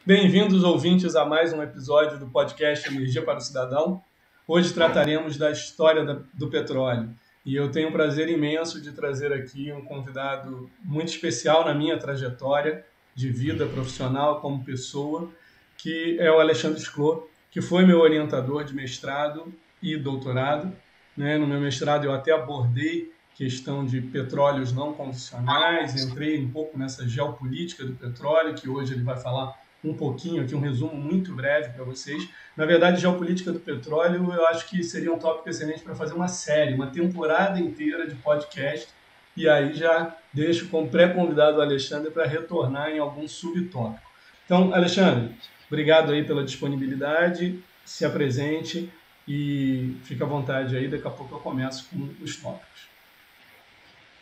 Bem-vindos, ouvintes, a mais um episódio do podcast Energia para o Cidadão. Hoje trataremos da história do petróleo. E eu tenho o prazer imenso de trazer aqui um convidado muito especial na minha trajetória de vida profissional como pessoa, que é o Alexandre Sclor, que foi meu orientador de mestrado e doutorado. No meu mestrado eu até abordei questão de petróleos não convencionais, entrei um pouco nessa geopolítica do petróleo, que hoje ele vai falar um pouquinho aqui, um resumo muito breve para vocês. Na verdade, geopolítica do petróleo, eu acho que seria um tópico excelente para fazer uma série, uma temporada inteira de podcast. E aí já deixo como pré-convidado o Alexandre para retornar em algum subtópico. Então, Alexandre, obrigado aí pela disponibilidade, se apresente e fica à vontade aí, daqui a pouco eu começo com os tópicos.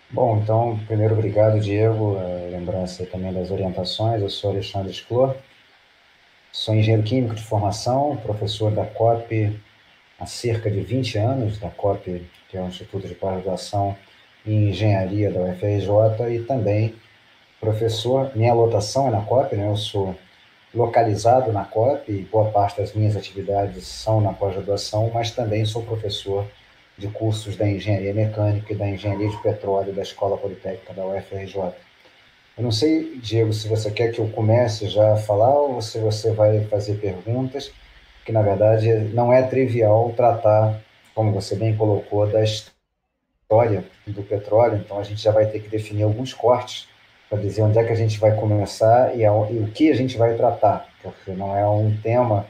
Bom, então, primeiro, obrigado, Diego. Lembrança também das orientações. Eu sou Alexandre Sclor, sou engenheiro químico de formação, professor da COP há cerca de 20 anos, da COP, que é o Instituto de Pós-Graduação em Engenharia da UFRJ, e também professor. Minha lotação é na COP, né? Eu sou localizado na COP e boa parte das minhas atividades são na pós-graduação, mas também sou professor de cursos da Engenharia Mecânica e da Engenharia de Petróleo da Escola Politécnica da UFRJ. Eu não sei, Diego, se você quer que eu comece já a falar ou se você vai fazer perguntas, que na verdade não é trivial tratar, como você bem colocou, da história do petróleo, então a gente já vai ter que definir alguns cortes para dizer onde é que a gente vai começar e o que a gente vai tratar, porque não é um tema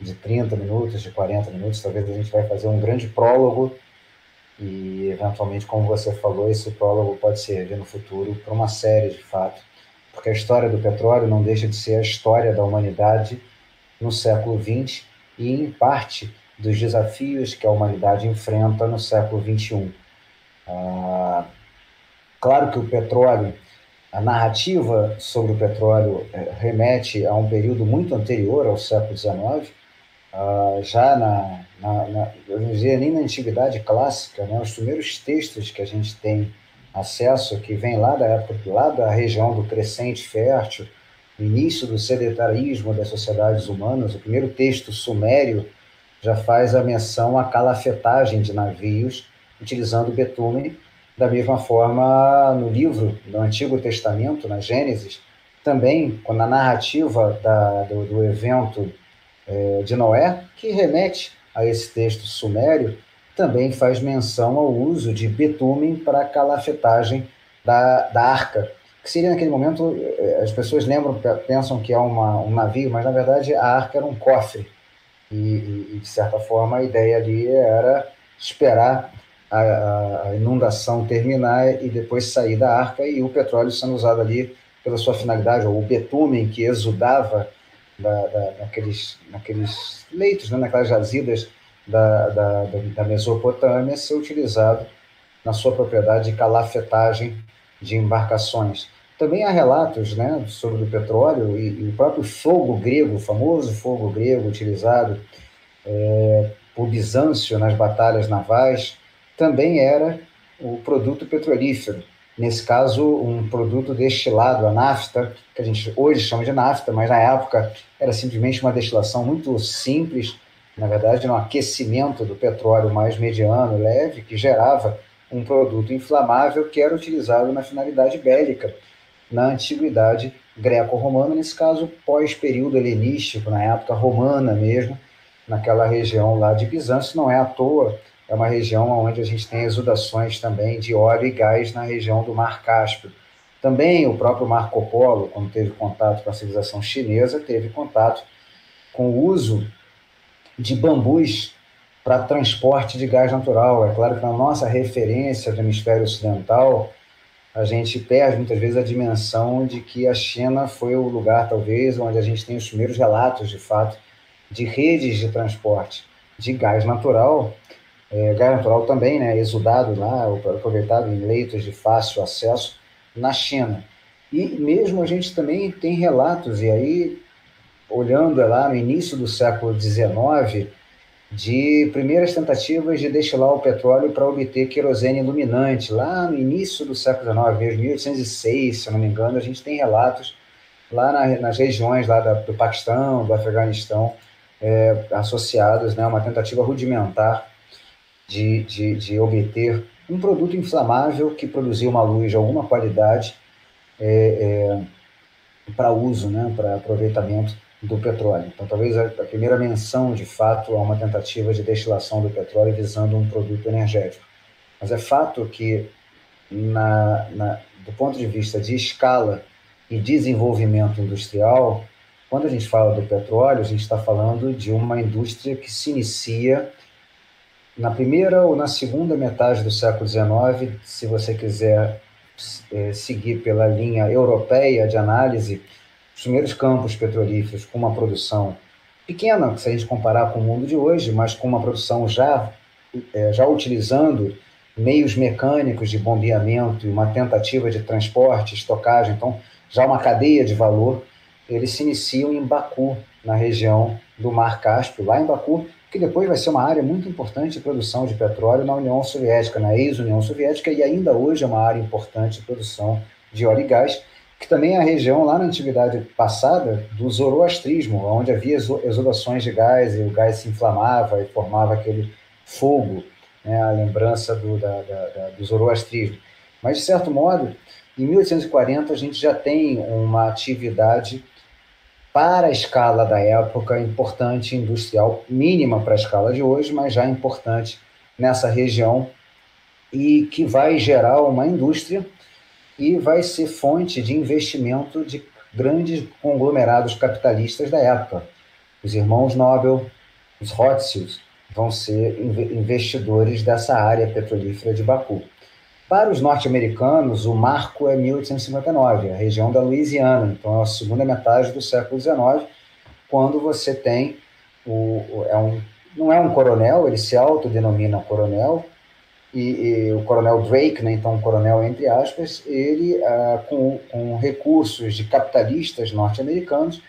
de 30 minutos, de 40 minutos, talvez a gente vai fazer um grande prólogo e, eventualmente, como você falou, esse prólogo pode servir no futuro para uma série, de fato, porque a história do petróleo não deixa de ser a história da humanidade no século XX e, em parte, dos desafios que a humanidade enfrenta no século XXI. Claro que o petróleo, a narrativa sobre o petróleo remete a um período muito anterior ao século XIX, já eu não diria nem na antiguidade clássica, né? Os primeiros textos que a gente tem acesso, que vem lá da época, lá da região do Crescente Fértil, no início do sedentarismo das sociedades humanas, o primeiro texto sumério já faz a menção à calafetagem de navios utilizando betume. Da mesma forma, no livro do Antigo Testamento, na Gênesis, também, na narrativa do evento de Noé, que remete a esse texto sumério, também faz menção ao uso de betume para a calafetagem da arca, que seria naquele momento, as pessoas pensam que é um navio, mas na verdade a arca era um cofre, e de certa forma a ideia ali era esperar a inundação terminar e depois sair da arca, e o petróleo sendo usado ali pela sua finalidade, ou o betume que exudava naqueles leitos, né, naquelas jazidas da Mesopotâmia, ser utilizado na sua propriedade de calafetagem de embarcações. Também há relatos, né, sobre o petróleo e o próprio fogo grego, o famoso fogo grego utilizado por Bizâncio nas batalhas navais, também era o produto petrolífero. Nesse caso, um produto destilado, a nafta, que a gente hoje chama de nafta, mas na época era simplesmente uma destilação muito simples, na verdade, um aquecimento do petróleo mais mediano, leve, que gerava um produto inflamável que era utilizado na finalidade bélica, na antiguidade greco-romana, nesse caso, pós-período helenístico, na época romana mesmo, naquela região lá de Bizâncio. Não é à toa, é uma região onde a gente tem exudações também de óleo e gás na região do Mar Cáspio. Também o próprio Marco Polo, quando teve contato com a civilização chinesa, teve contato com o uso de bambus para transporte de gás natural. É claro que na nossa referência do hemisfério ocidental, a gente perde muitas vezes a dimensão de que a China foi o lugar, talvez, onde a gente tem os primeiros relatos, de fato, de redes de transporte de gás natural também, né, exudado lá, aproveitado em leitos de fácil acesso na China. E mesmo a gente também tem relatos, e aí, olhando lá no início do século XIX, de primeiras tentativas de destilar o petróleo para obter querosene iluminante. Lá no início do século XIX, mesmo 1806, se eu não me engano, a gente tem relatos lá nas regiões lá do Paquistão, do Afeganistão, associados, né, a uma tentativa rudimentar de obter um produto inflamável que produzia uma luz de alguma qualidade para uso, né, para aproveitamento do petróleo. Então, talvez a primeira menção, de fato, a uma tentativa de destilação do petróleo visando um produto energético. Mas é fato que, do ponto de vista de escala e desenvolvimento industrial, quando a gente fala do petróleo, a gente está falando de uma indústria que se inicia na primeira ou na segunda metade do século XIX, se você quiser seguir pela linha europeia de análise, os primeiros campos petrolíferos com uma produção pequena, se a gente comparar com o mundo de hoje, mas com uma produção já utilizando meios mecânicos de bombeamento e uma tentativa de transporte, estocagem, então já uma cadeia de valor, eles se iniciam em Baku, na região do Mar Cáspio, lá em Baku, que depois vai ser uma área muito importante de produção de petróleo na União Soviética, na ex-União Soviética, e ainda hoje é uma área importante de produção de óleo e gás, que também é a região lá na antiguidade passada do zoroastrismo, onde havia exudações de gás, e o gás se inflamava e formava aquele fogo, né, a lembrança do zoroastrismo. Mas, de certo modo, em 1840 a gente já tem uma atividade para a escala da época importante, industrial, mínima para a escala de hoje, mas já importante nessa região, e que vai gerar uma indústria e vai ser fonte de investimento de grandes conglomerados capitalistas da época. Os irmãos Nobel, os Rothschilds, vão ser investidores dessa área petrolífera de Baku. Para os norte-americanos, o marco é 1859, a região da Louisiana, então é a segunda metade do século XIX, quando você tem, não é um coronel, ele se autodenomina coronel, e o coronel Drake, né, então um coronel entre aspas, ele, com recursos de capitalistas norte-americanos,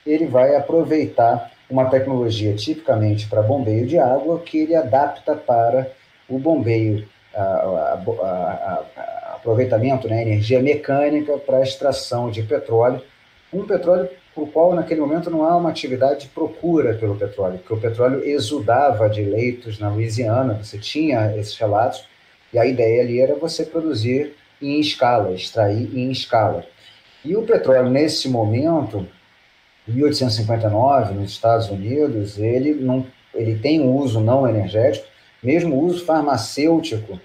ele vai aproveitar uma tecnologia tipicamente para bombeio de água, que ele adapta para o bombeio, aproveitamento, né, energia mecânica para a extração de petróleo, um petróleo por qual naquele momento não há uma atividade de procura pelo petróleo, porque o petróleo exudava de leitos na Louisiana, você tinha esses relatos, e a ideia ali era você produzir em escala, extrair em escala. E o petróleo, nesse momento, em 1859, nos Estados Unidos, ele tem um uso não energético, mesmo o uso farmacêutico,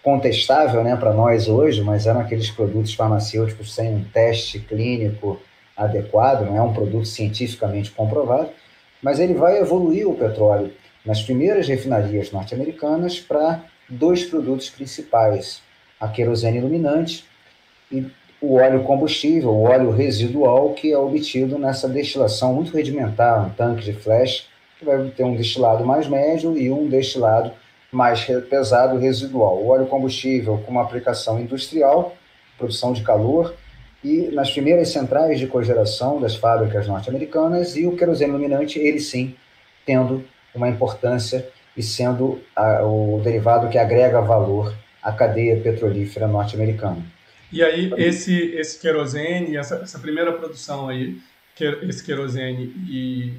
contestável, né, para nós hoje, mas eram aqueles produtos farmacêuticos sem um teste clínico adequado, não é um produto cientificamente comprovado, mas ele vai evoluir o petróleo nas primeiras refinarias norte-americanas para dois produtos principais, a querosene iluminante e o óleo combustível, o óleo residual, que é obtido nessa destilação muito rudimentar, um tanque de flash, que vai ter um destilado mais médio e um destilado mais pesado residual. O óleo combustível com uma aplicação industrial, produção de calor, e nas primeiras centrais de cogeração das fábricas norte-americanas, e o querosene iluminante, ele sim, tendo uma importância e sendo o derivado que agrega valor à cadeia petrolífera norte-americana. E aí, esse querosene, essa primeira produção aí, esse querosene e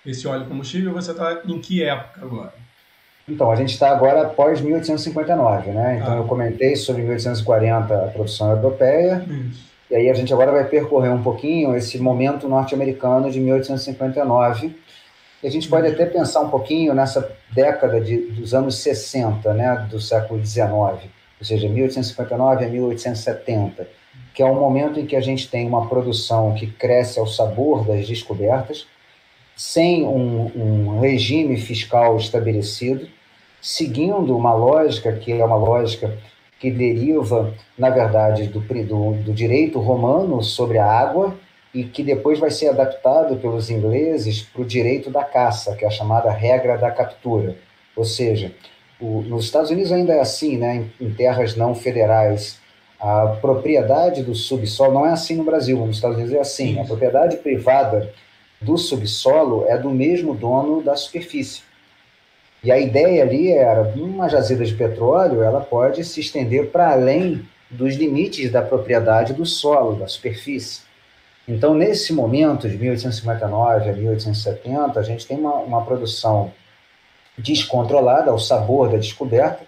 esse óleo combustível, você está em que época agora? Então, a gente está agora após 1859, né? Então, eu comentei sobre 1840, a produção europeia, e aí a gente agora vai percorrer um pouquinho esse momento norte-americano de 1859, e a gente pode até pensar um pouquinho nessa década dos anos 60, né, do século XIX, ou seja, 1859 a 1870, que é um momento em que a gente tem uma produção que cresce ao sabor das descobertas, sem um regime fiscal estabelecido, seguindo uma lógica que é uma lógica que deriva, na verdade, do direito romano sobre a água e que depois vai ser adaptado pelos ingleses para o direito da caça, que é a chamada regra da captura. Ou seja, nos Estados Unidos ainda é assim, né, em terras não federais, a propriedade do subsolo, não é assim no Brasil, nos Estados Unidos é assim, a propriedade privada do subsolo é do mesmo dono da superfície. E a ideia ali era, uma jazida de petróleo, ela pode se estender para além dos limites da propriedade do solo, da superfície. Então, nesse momento, de 1859 a 1870, a gente tem uma produção descontrolada, ao sabor da descoberta,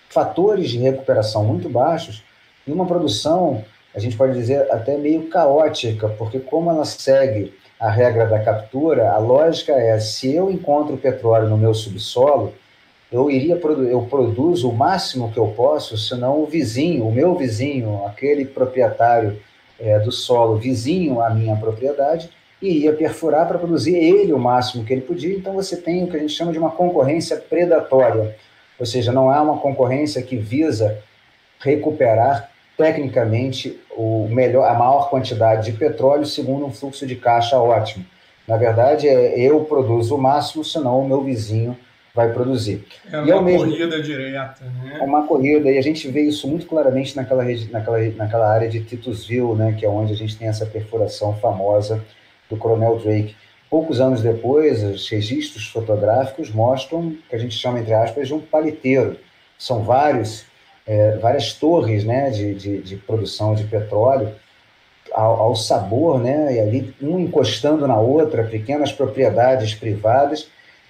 fatores de recuperação muito baixos e uma produção, a gente pode dizer, até meio caótica, porque como ela segue a regra da captura, a lógica é, se eu encontro petróleo no meu subsolo, eu produzo o máximo que eu posso, senão o meu vizinho, aquele proprietário do solo vizinho à minha propriedade, iria perfurar para produzir ele o máximo que ele podia. Então você tem o que a gente chama de uma concorrência predatória, ou seja, não há uma concorrência que visa recuperar tecnicamente a maior quantidade de petróleo segundo um fluxo de caixa ótimo. Na verdade, eu produzo o máximo, senão o meu vizinho vai produzir. É uma corrida direta, né? É uma corrida, e a gente vê isso muito claramente naquela área de Titusville, né, que é onde a gente tem essa perfuração famosa do Coronel Drake. Poucos anos depois, os registros fotográficos mostram que a gente chama, entre aspas, de um paliteiro. São várias torres, né, de produção de petróleo ao sabor, né, e ali um encostando na outra, pequenas propriedades privadas,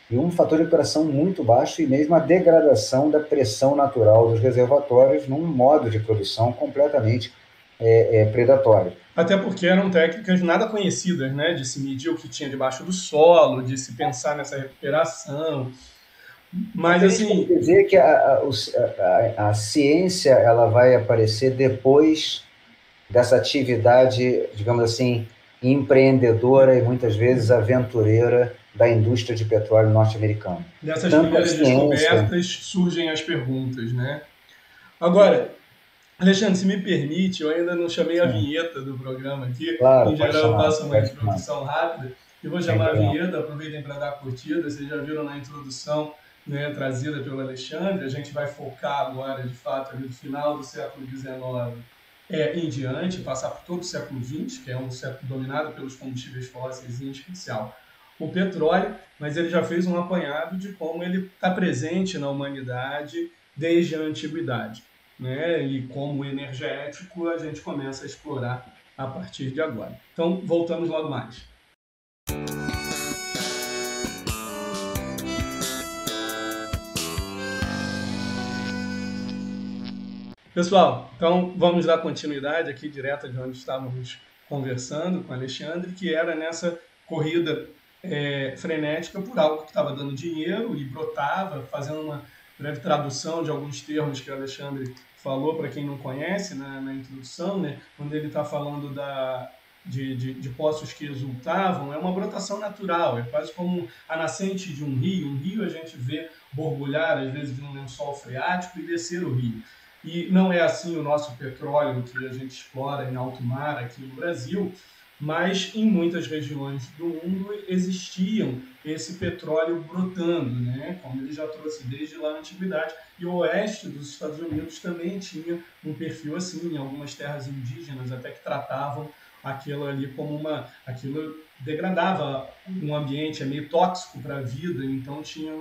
e um fator de recuperação muito baixo e mesmo a degradação da pressão natural dos reservatórios num modo de produção completamente predatório. Até porque eram técnicas nada conhecidas, né? De se medir o que tinha debaixo do solo, de se pensar nessa recuperação. Mas assim, quer dizer que a ciência ela vai aparecer depois dessa atividade, digamos assim, empreendedora e muitas vezes aventureira da indústria de petróleo norte-americana. Dessas primeiras descobertas surgem as perguntas, né? Agora, Alexandre, se me permite, eu ainda não chamei a vinheta do programa aqui. Claro, em geral, eu faço uma introdução rápida. E vou chamar a vinheta, aproveitem para dar curtida. Vocês já viram na introdução, né, trazida pelo Alexandre. A gente vai focar agora, de fato, ali no final do século XIX em diante, passar por todo o século XX, que é um século dominado pelos combustíveis fósseis, em especial o petróleo, mas ele já fez um apanhado de como ele está presente na humanidade desde a antiguidade, né? E como energético a gente começa a explorar a partir de agora. Então, voltamos logo mais. Pessoal, então vamos dar continuidade aqui direto de onde estávamos conversando com o Alexandre, que era nessa corrida frenética por algo que estava dando dinheiro e brotava, fazendo uma breve tradução de alguns termos que o Alexandre falou para quem não conhece na introdução, né? Quando ele está falando de poços que exultavam, é uma brotação natural, é quase como a nascente de um rio. Um rio a gente vê borbulhar, às vezes, de um lençol freático e descer o rio. E não é assim o nosso petróleo que a gente explora em alto mar aqui no Brasil, mas em muitas regiões do mundo existiam esse petróleo brotando, né? Como ele já trouxe desde lá na antiguidade. E o oeste dos Estados Unidos também tinha um perfil assim, em algumas terras indígenas até que tratavam aquilo ali como aquilo degradava um ambiente, é meio tóxico para a vida, então tinha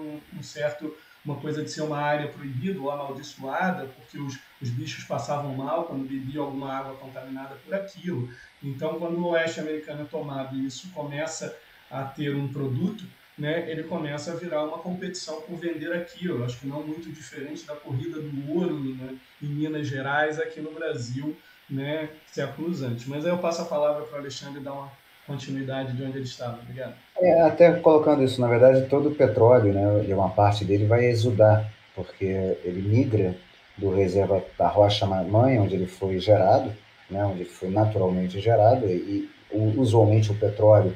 uma coisa de ser uma área proibida ou amaldiçoada, porque os bichos passavam mal quando bebiam alguma água contaminada por aquilo. Então, quando o oeste americano é tomado e isso começa a ter um produto, né, ele começa a virar uma competição por vender aquilo. Acho que não muito diferente da corrida do ouro, né, em Minas Gerais, aqui no Brasil, né, séculos antes. Mas aí eu passo a palavra para o Alexandre dar uma continuidade de onde ele estava. Obrigado. Até colocando isso, na verdade, todo o petróleo, né, e uma parte dele vai exudar, porque ele migra da rocha mãe, onde ele foi gerado, né, onde ele foi naturalmente gerado, e usualmente o petróleo,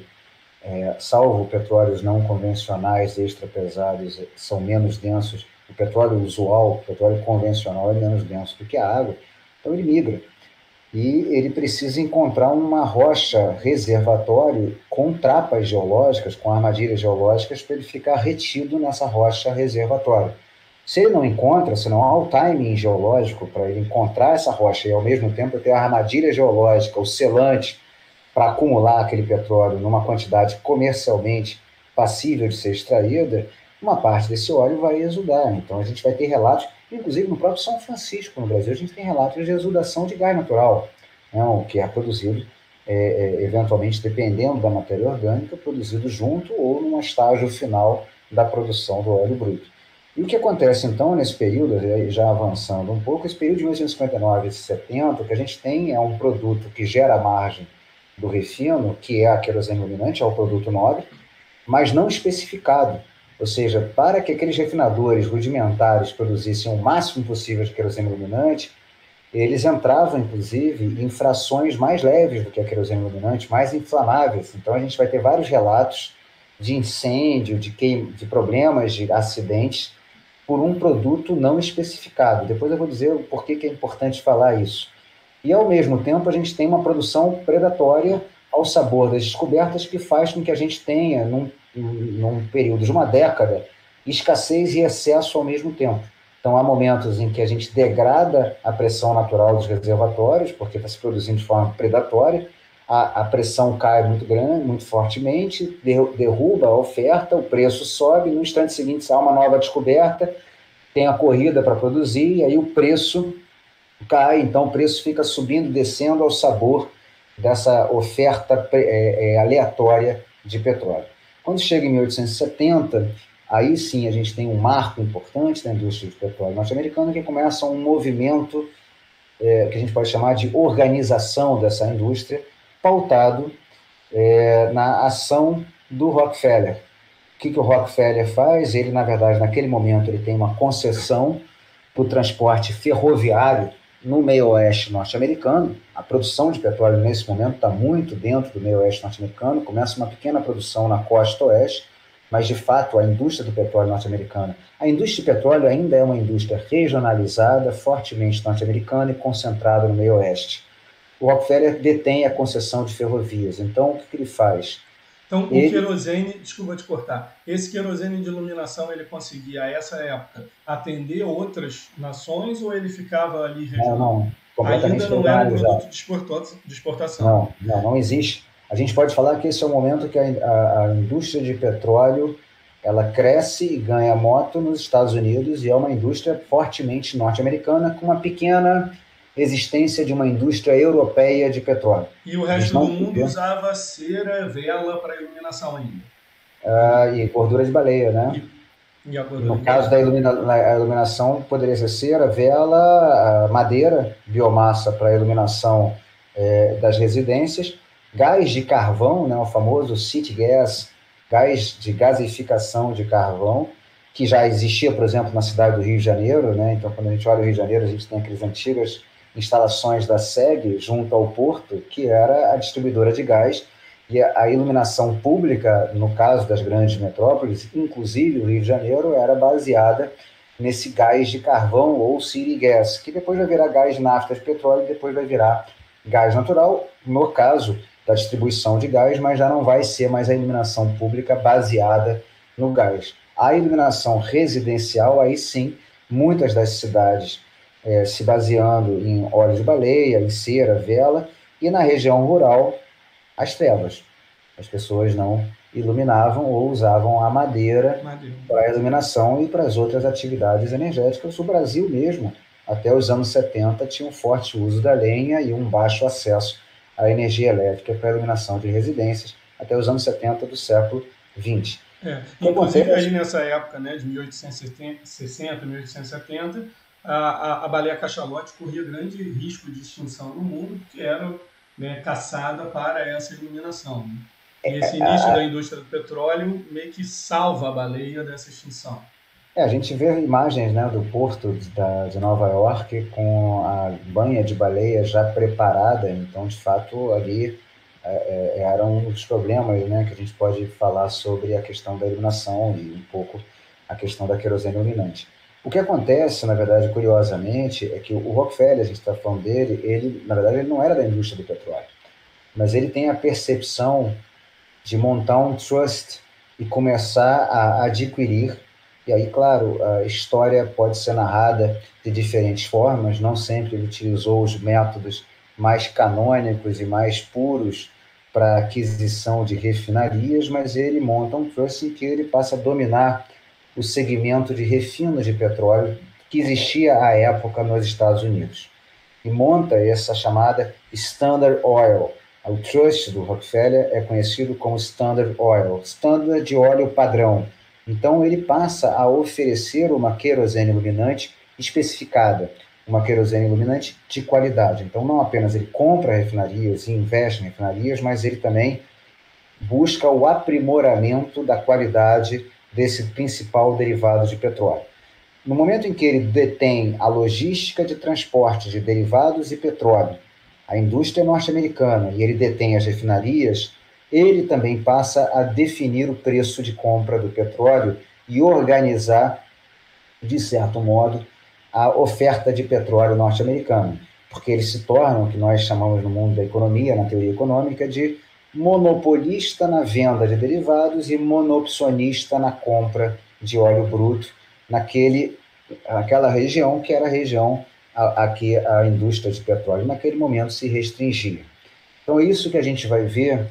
salvo petróleos não convencionais, extra pesados, são menos densos. O petróleo usual, o petróleo convencional é menos denso do que a água, então ele migra. E ele precisa encontrar uma rocha reservatório com trapas geológicas, com armadilhas geológicas, para ele ficar retido nessa rocha reservatório. Se ele não encontra, se não há o timing geológico para ele encontrar essa rocha e, ao mesmo tempo, ter a armadilha geológica, o selante, para acumular aquele petróleo numa quantidade comercialmente passível de ser extraída, uma parte desse óleo vai exudar. Então, a gente vai ter relatos, Inclusive, no próprio São Francisco, no Brasil, a gente tem relatos de exudação de gás natural, né, o que é produzido, eventualmente, dependendo da matéria orgânica, produzido junto ou num estágio final da produção do óleo bruto. E o que acontece, então, nesse período, já avançando um pouco, esse período de 1959 e 70, o que a gente tem é um produto que gera a margem do refino, que é a querosene iluminante, é o produto nobre, mas não especificado. Ou seja, para que aqueles refinadores rudimentares produzissem o máximo possível de querosene iluminante, eles entravam, inclusive, em frações mais leves do que a querosene iluminante, mais inflamáveis. Então, a gente vai ter vários relatos de incêndio, de problemas, de acidentes, por um produto não especificado. Depois eu vou dizer o porquê que é importante falar isso. E, ao mesmo tempo, a gente tem uma produção predatória ao sabor das descobertas que faz com que a gente tenha, num período de uma década, escassez e excesso ao mesmo tempo. Então, há momentos em que a gente degrada a pressão natural dos reservatórios, porque está se produzindo de forma predatória, a pressão cai muito grande, muito fortemente, derruba a oferta, o preço sobe, no instante seguinte há uma nova descoberta, tem a corrida para produzir, e aí o preço cai, então o preço fica subindo, descendo ao sabor dessa oferta aleatória de petróleo. Quando chega em 1870, aí sim a gente tem um marco importante na indústria de petróleo norte-americana, que começa um movimento que a gente pode chamar de organização dessa indústria, pautado na ação do Rockefeller. O que o Rockefeller faz? Ele, na verdade, naquele momento, ele tem uma concessão para o transporte ferroviário no meio-oeste norte-americano. A produção de petróleo, nesse momento, está muito dentro do meio-oeste norte-americano. Começa uma pequena produção na costa oeste, mas, de fato, a indústria do petróleo norte-americana, a indústria de petróleo ainda é uma indústria regionalizada, fortemente norte-americana e concentrada no meio-oeste. O Rockefeller detém a concessão de ferrovias. Então, o que ele faz? Então, o querosene, desculpa te cortar, esse querosene de iluminação, ele conseguia, a essa época, atender outras nações ou ele ficava ali regional? Não, completamente ainda não era um produto de exportação. Não existe. A gente pode falar que esse é o momento que a indústria de petróleo ela cresce e ganha moto nos Estados Unidos e é uma indústria fortemente norte-americana com uma pequena existência de uma indústria europeia de petróleo. E o resto do mundo usava cera, vela para iluminação ainda. E gordura de baleia, né? No caso da iluminação, poderia ser cera, vela, madeira, biomassa para iluminação das residências, gás de carvão, né, o famoso city gas, gás de gasificação de carvão, que já existia, por exemplo, na cidade do Rio de Janeiro, né? Então, quando a gente olha o Rio de Janeiro, a gente tem aquelas antigas instalações da SEG junto ao porto, que era a distribuidora de gás, e a iluminação pública, no caso das grandes metrópoles, inclusive o Rio de Janeiro, era baseada nesse gás de carvão ou city gas, que depois vai virar gás de nafta de petróleo e depois vai virar gás natural, no caso da distribuição de gás, mas já não vai ser mais a iluminação pública baseada no gás. A iluminação residencial, aí sim, muitas das cidades se baseando em óleo de baleia, em cera, vela, e na região rural, as trevas. As pessoas não iluminavam ou usavam a madeira para a iluminação e para as outras atividades energéticas. O Brasil mesmo, até os anos 70, tinha um forte uso da lenha e um baixo acesso à energia elétrica para a iluminação de residências, até os anos 70 do século XX. Inclusive, aí nessa época, né, de 1860, 1870, a baleia cachalote corria grande risco de extinção no mundo, porque era caçada para essa iluminação. E esse início da indústria do petróleo meio que salva a baleia dessa extinção. A gente vê imagens, né, do porto de Nova York com a banha de baleia já preparada, então, de fato, ali era um dos problemas, né, que a gente pode falar sobre a questão da iluminação e um pouco a questão da querosene iluminante. O que acontece, na verdade, curiosamente, é que o Rockefeller, a gente está falando dele, ele, na verdade, ele não era da indústria do petróleo, mas ele tem a percepção de montar um trust e começar a adquirir. E aí, claro, a história pode ser narrada de diferentes formas, não sempre ele utilizou os métodos mais canônicos e mais puros para aquisição de refinarias, mas ele monta um trust em que ele passa a dominar o segmento de refino de petróleo que existia à época nos Estados Unidos. E monta essa chamada Standard Oil. O trust do Rockefeller é conhecido como Standard Oil, Standard de óleo padrão. Então, ele passa a oferecer uma querosene iluminante especificada, uma querosene iluminante de qualidade. Então, não apenas ele compra refinarias e investe em refinarias, mas ele também busca o aprimoramento da qualidade desse principal derivado de petróleo. No momento em que ele detém a logística de transporte de derivados e petróleo, a indústria norte-americana, e ele detém as refinarias, ele também passa a definir o preço de compra do petróleo e organizar, de certo modo, a oferta de petróleo norte-americano, porque eles se tornam, o que nós chamamos no mundo da economia, na teoria econômica, de monopolista na venda de derivados e monopcionista na compra de óleo bruto naquela região que era a região a que a indústria de petróleo naquele momento se restringia. Então é isso que a gente vai ver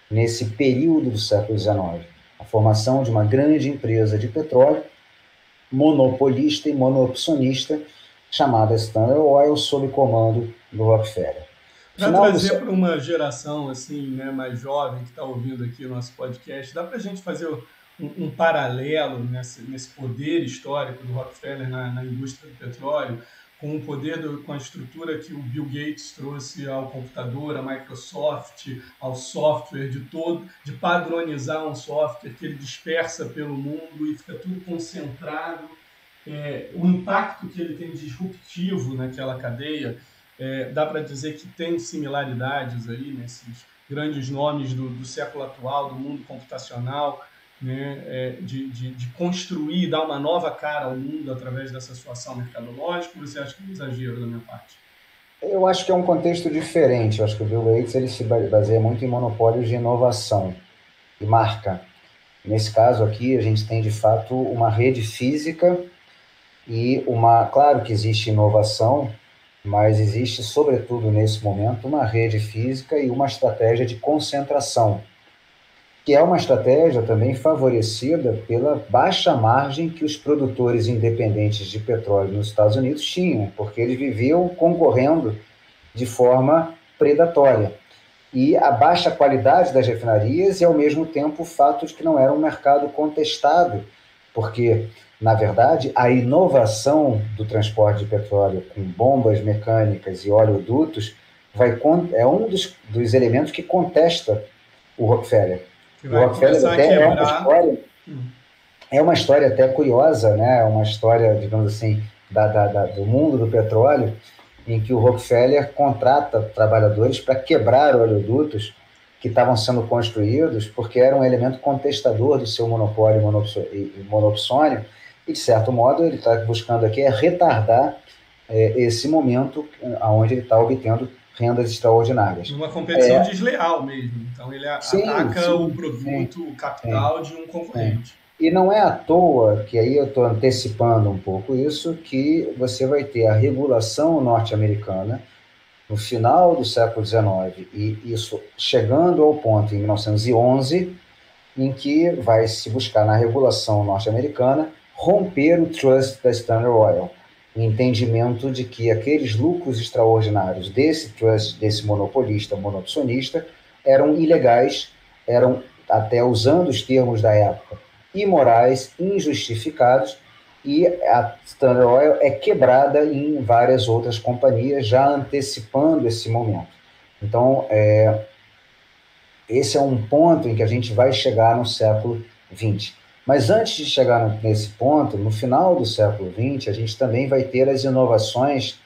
nesse período do século XIX, a formação de uma grande empresa de petróleo monopolista e monopcionista chamada Standard Oil sob comando do Rockefeller. Para trazer para uma geração assim, né, mais jovem que está ouvindo aqui o nosso podcast, dá para a gente fazer um paralelo nesse poder histórico do Rockefeller na indústria do petróleo, com o poder, com a estrutura que o Bill Gates trouxe ao computador, à Microsoft, ao software, de padronizar um software que ele dispersa pelo mundo e fica tudo concentrado, o impacto que ele tem disruptivo naquela cadeia. Dá para dizer que tem similaridades aí nesses grandes nomes do século atual, do mundo computacional, né, de construir, dar uma nova cara ao mundo através dessa situação mercadológica, ou você acha que é um exagero da minha parte? Eu acho que é um contexto diferente. Eu acho que o Bill Gates ele se baseia muito em monopólios de inovação e marca. Nesse caso aqui, a gente tem, de fato, uma rede física e claro que existe inovação, mas existe, sobretudo nesse momento, uma rede física e uma estratégia de concentração, que é uma estratégia também favorecida pela baixa margem que os produtores independentes de petróleo nos Estados Unidos tinham, porque eles viviam concorrendo de forma predatória. E a baixa qualidade das refinarias e, ao mesmo tempo, o fato de que não era um mercado contestado, porque, na verdade, a inovação do transporte de petróleo com bombas mecânicas e oleodutos é um dos elementos que contesta o Rockefeller. Que vai começar a quebrar. É uma história até curiosa, né? Uma história, digamos assim, do mundo do petróleo, em que o Rockefeller contrata trabalhadores para quebrar oleodutos que estavam sendo construídos, porque era um elemento contestador do seu monopólio monopsônio, e, de certo modo, ele está buscando aqui retardar esse momento onde ele está obtendo rendas extraordinárias. Uma competição desleal mesmo. Então, ele ataca o produto, o capital de um concorrente. E não é à toa, que aí eu estou antecipando um pouco isso, que você vai ter a regulação norte-americana no final do século XIX, e isso chegando ao ponto em 1911, em que vai se buscar na regulação norte-americana romper o trust da Standard Oil, o entendimento de que aqueles lucros extraordinários desse trust, desse monopolista, monopcionista, eram ilegais, eram, até usando os termos da época, imorais, injustificados, e a Standard Oil é quebrada em várias outras companhias, já antecipando esse momento. Então, esse é um ponto em que a gente vai chegar no século XX. Mas antes de chegar nesse ponto, no final do século XX, a gente também vai ter as inovações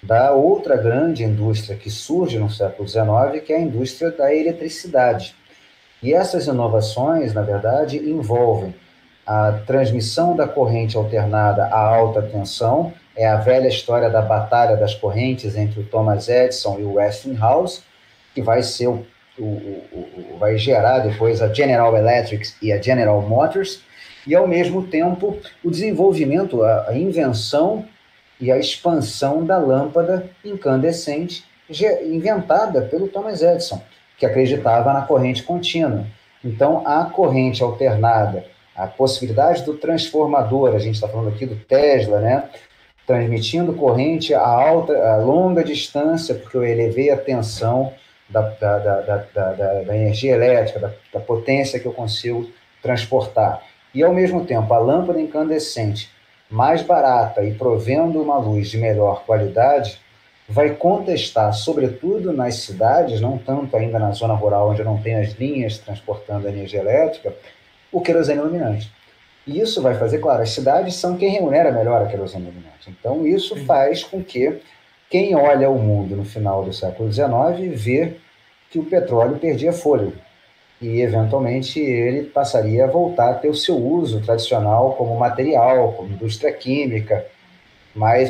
da outra grande indústria que surge no século XIX, que é a indústria da eletricidade. E essas inovações, na verdade, envolvem a transmissão da corrente alternada a alta tensão, é a velha história da batalha das correntes entre o Thomas Edison e o Westinghouse, que vai ser vai gerar depois a General Electric e a General Motors, e, ao mesmo tempo, o desenvolvimento, a invenção e a expansão da lâmpada incandescente inventada pelo Thomas Edison, que acreditava na corrente contínua. Então, a corrente alternada, a possibilidade do transformador, a gente está falando aqui do Tesla, né? transmitindo corrente a longa distância, porque eu elevei a tensão da energia elétrica, da potência que eu consigo transportar. E, ao mesmo tempo, a lâmpada incandescente, mais barata e provendo uma luz de melhor qualidade, vai contestar, sobretudo nas cidades, não tanto ainda na zona rural, onde não tem as linhas transportando a energia elétrica, o querosene iluminante. E isso vai fazer, claro, as cidades são quem remunera melhor a querosene iluminante. Então, isso faz com que quem olha o mundo no final do século XIX vê que o petróleo perdia fôlego e, eventualmente, ele passaria a voltar a ter o seu uso tradicional como material, como indústria química,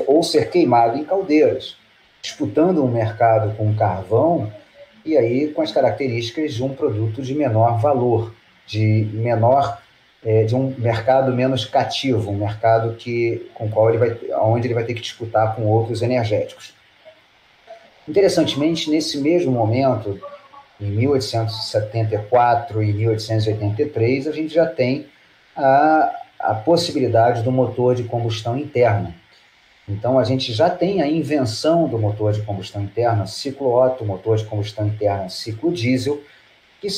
ou ser queimado em caldeiras, disputando um mercado com carvão e aí com as características de um produto de menor valor, de um mercado menos cativo, um mercado onde ele vai ter que disputar com outros energéticos. Interessantemente, nesse mesmo momento, em 1874 e 1883, a gente já tem a possibilidade do motor de combustão interna. Então, a gente já tem a invenção do motor de combustão interna, ciclo Otto, motor de combustão interna, ciclo diesel, que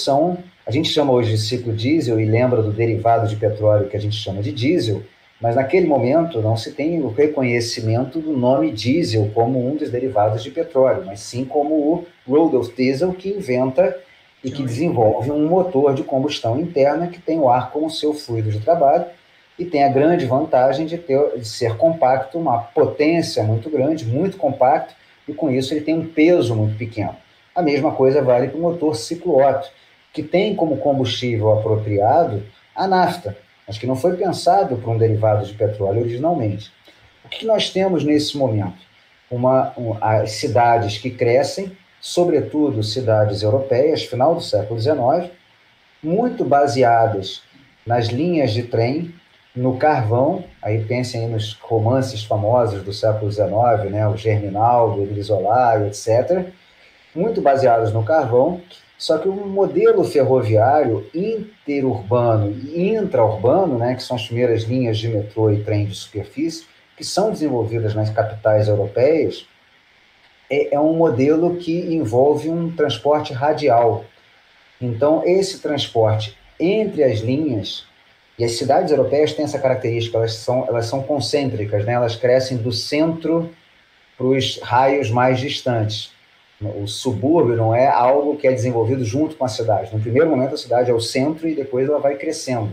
a gente chama hoje de ciclo diesel e lembra do derivado de petróleo que a gente chama de diesel, mas naquele momento não se tem o reconhecimento do nome diesel como um dos derivados de petróleo, mas sim como o Rudolf Diesel, que inventa e que desenvolve um motor de combustão interna que tem o ar como seu fluido de trabalho e tem a grande vantagem de ser compacto, uma potência muito grande, muito compacto, e com isso ele tem um peso muito pequeno. A mesma coisa vale para o motor ciclo Otto, que tem como combustível apropriado a nafta, mas que não foi pensado para um derivado de petróleo originalmente. O que nós temos nesse momento? As cidades que crescem, sobretudo cidades europeias, final do século XIX, muito baseadas nas linhas de trem, no carvão, aí pensem nos romances famosos do século XIX, né, o Germinal, o Emile Zola, etc., muito baseados no carvão, só que o modelo ferroviário interurbano e intraurbano, né, que são as primeiras linhas de metrô e trem de superfície, que são desenvolvidas nas capitais europeias, é um modelo que envolve um transporte radial. Então, esse transporte entre as linhas, e as cidades europeias têm essa característica, elas são concêntricas, né? Elas crescem do centro para os raios mais distantes. O subúrbio não é algo que é desenvolvido junto com a cidade. No primeiro momento, a cidade é o centro e depois ela vai crescendo.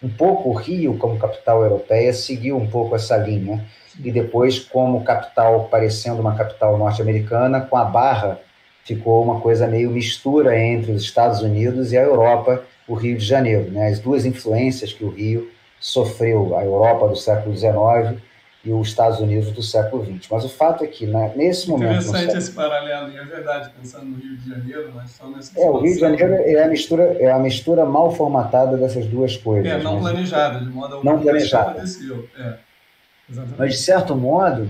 Um pouco o Rio, como capital europeia, seguiu um pouco essa linha. E depois, como capital, parecendo uma capital norte-americana, com a Barra, ficou uma coisa meio mistura entre os Estados Unidos e a Europa, o Rio de Janeiro, né? As duas influências que o Rio sofreu, a Europa do século XIX e os Estados Unidos do século XX. Mas o fato é que, né, nesse momento... Interessante esse paralelo, e é verdade, pensando no Rio de Janeiro, nós estamos nessa situação. O Rio de Janeiro é a mistura mal formatada dessas duas coisas. Não planejada, de modo algum. Não planejada. Aconteceu, exatamente. Mas, de certo modo,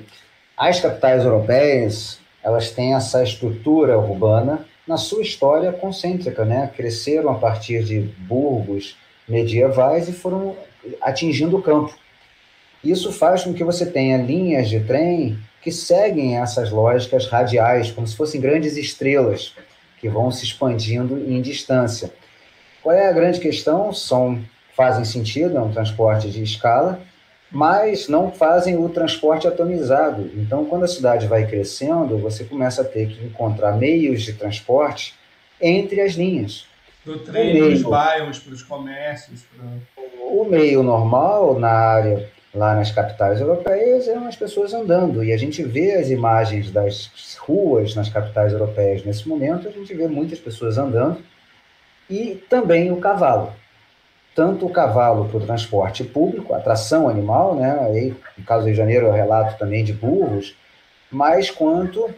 as capitais europeias, elas têm essa estrutura urbana na sua história concêntrica, né? Cresceram a partir de burgos medievais e foram atingindo o campo. Isso faz com que você tenha linhas de trem que seguem essas lógicas radiais, como se fossem grandes estrelas que vão se expandindo em distância. Qual é a grande questão? Fazem sentido, é um transporte de escala, mas não fazem o transporte atomizado. Então, quando a cidade vai crescendo, você começa a ter que encontrar meios de transporte entre as linhas. Do trem, para os bairros, para os comércios. O meio normal, na área, lá nas capitais europeias, eram as pessoas andando. E a gente vê as imagens das ruas nas capitais europeias nesse momento, a gente vê muitas pessoas andando. E também o cavalo. Tanto o cavalo para o transporte público, atração animal, né? Aí, no caso do Rio de Janeiro, eu relato também de burros, mas quanto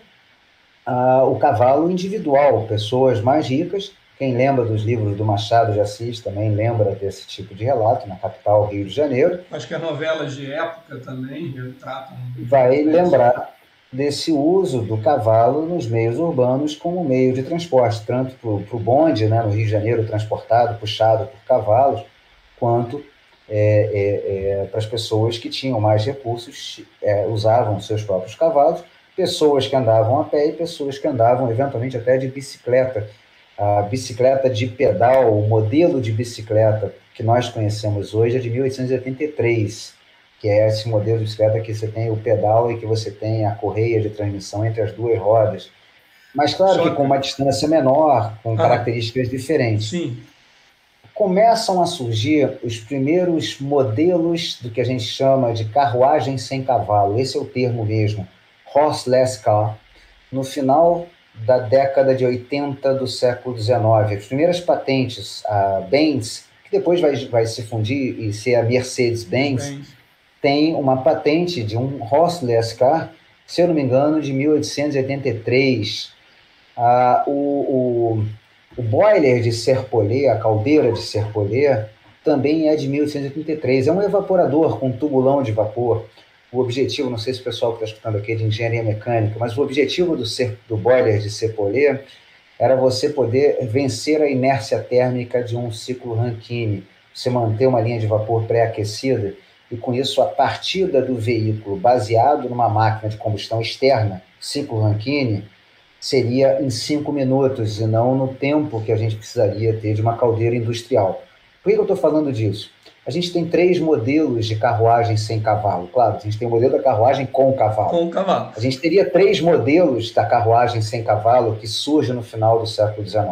o cavalo individual, pessoas mais ricas. Quem lembra dos livros do Machado de Assis também lembra desse tipo de relato, na capital, Rio de Janeiro. Acho que as novelas de época também retratam. Vai lembrar desse uso do cavalo nos meios urbanos como meio de transporte, tanto para o bonde, né, no Rio de Janeiro, transportado, puxado por cavalos, quanto para as pessoas que tinham mais recursos, usavam seus próprios cavalos, pessoas que andavam a pé e pessoas que andavam eventualmente até de bicicleta. A bicicleta de pedal, o modelo de bicicleta que nós conhecemos hoje é de 1883, que é esse modelo de bicicleta que você tem o pedal e que você tem a correia de transmissão entre as duas rodas. Mas claro que com uma distância menor, com características diferentes. Sim. Começam a surgir os primeiros modelos do que a gente chama de carruagem sem cavalo. Esse é o termo mesmo, horseless car, no final da década de 80 do século XIX. As primeiras patentes, a Benz, que depois vai se fundir e ser a Mercedes-Benz, tem uma patente de um horseless car, se eu não me engano, de 1883. O boiler de Serpollet, a caldeira de Serpollet, também é de 1883. É um evaporador com tubulão de vapor. O objetivo, não sei se o pessoal que está escutando aqui é de engenharia mecânica, mas o objetivo do boiler de Serpollet era você poder vencer a inércia térmica de um ciclo Rankine, você manter uma linha de vapor pré-aquecida, e com isso a partida do veículo baseado numa máquina de combustão externa, ciclo Rankine, seria em 5 minutos e não no tempo que a gente precisaria ter de uma caldeira industrial. Por que eu estou falando disso? A gente tem 3 modelos de carruagem sem cavalo. Claro, a gente tem o modelo da carruagem com cavalo. Com cavalo. A gente teria 3 modelos da carruagem sem cavalo que surge no final do século XIX.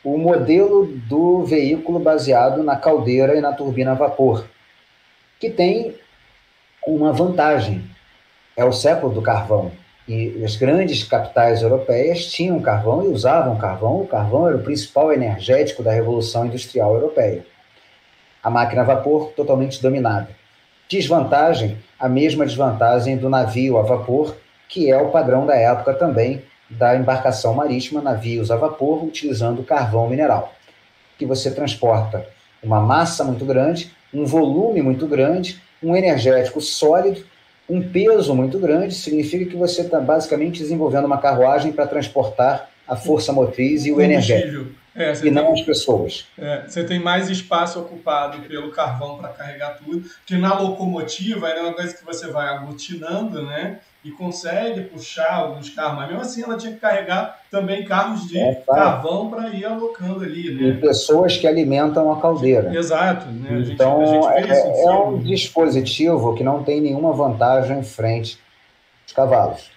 O modelo do veículo baseado na caldeira e na turbina a vapor, que tem uma vantagem. É o século do carvão. E as grandes capitais europeias tinham carvão e usavam carvão. O carvão era o principal energético da Revolução Industrial Europeia. A máquina a vapor totalmente dominada. Desvantagem, a mesma desvantagem do navio a vapor, que é o padrão da época também da embarcação marítima, navios a vapor, utilizando carvão mineral, que você transporta uma massa muito grande, um volume muito grande, um energético sólido, um peso muito grande. Significa que você está basicamente desenvolvendo uma carruagem para transportar a força motriz e o energético, e não as pessoas. Você tem mais espaço ocupado pelo carvão para carregar tudo, que na locomotiva é uma coisa que você vai aglutinando, né? E consegue puxar alguns carros, mas mesmo assim ela tinha que carregar também carros de carvão para ir alocando ali, né? E pessoas que alimentam a caldeira. Exato. Né? Então, é um dispositivo que não tem nenhuma vantagem frente aos cavalos.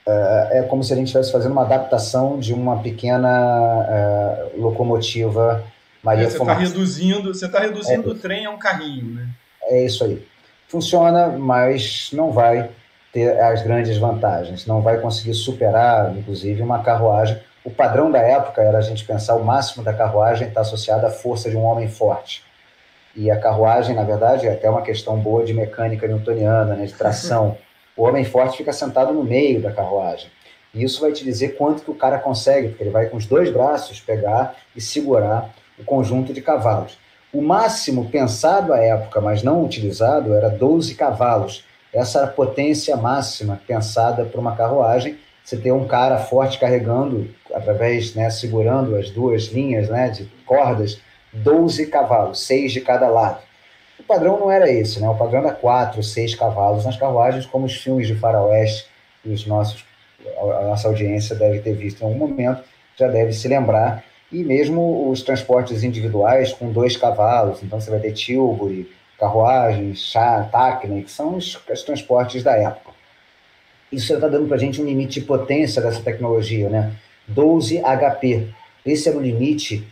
É como se a gente estivesse fazendo uma adaptação de uma pequena locomotiva Maria Fumaça. Você está reduzindo o trem a um carrinho, né? É isso aí. Funciona, mas não vai ter as grandes vantagens, não vai conseguir superar, inclusive, uma carruagem. O padrão da época era a gente pensar o máximo da carruagem está associado à força de um homem forte. E a carruagem, na verdade, é até uma questão boa de mecânica newtoniana, né, de tração. O homem forte fica sentado no meio da carruagem. E isso vai te dizer quanto que o cara consegue, porque ele vai com os 2 braços pegar e segurar o conjunto de cavalos. O máximo pensado à época, mas não utilizado, era 12 cavalos. Essa era a potência máxima pensada para uma carruagem. Você ter um cara forte carregando, através, né, segurando as 2 linhas, né, de cordas, 12 cavalos, 6 de cada lado. O padrão não era esse, né? O padrão era 4, 6 cavalos nas carruagens, como os filmes de faroeste, que a nossa audiência deve ter visto em algum momento, já deve se lembrar. E mesmo os transportes individuais com 2 cavalos, então você vai ter Tilbury, carruagens, Tacne, que são os transportes da época. Isso está dando para a gente um limite de potência dessa tecnologia, né? 12 HP. Esse era o limite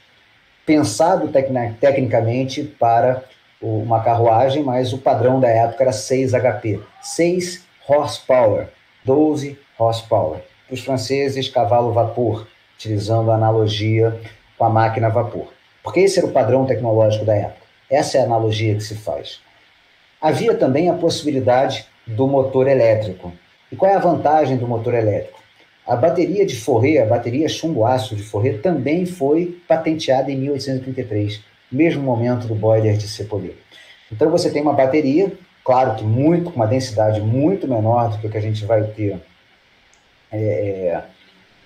pensado tecnicamente para uma carruagem, mas o padrão da época era 6 HP. 6 horsepower, 12 horsepower. Para os franceses, cavalo vapor, utilizando a analogia com a máquina a vapor. Porque esse era o padrão tecnológico da época. Essa é a analogia que se faz. Havia também a possibilidade do motor elétrico. E qual é a vantagem do motor elétrico? A bateria de Forret, a bateria chumbo-aço de Forret, também foi patenteada em 1833, mesmo momento do boiler de Serpollet. Então você tem uma bateria, claro que com uma densidade muito menor do que a gente vai ter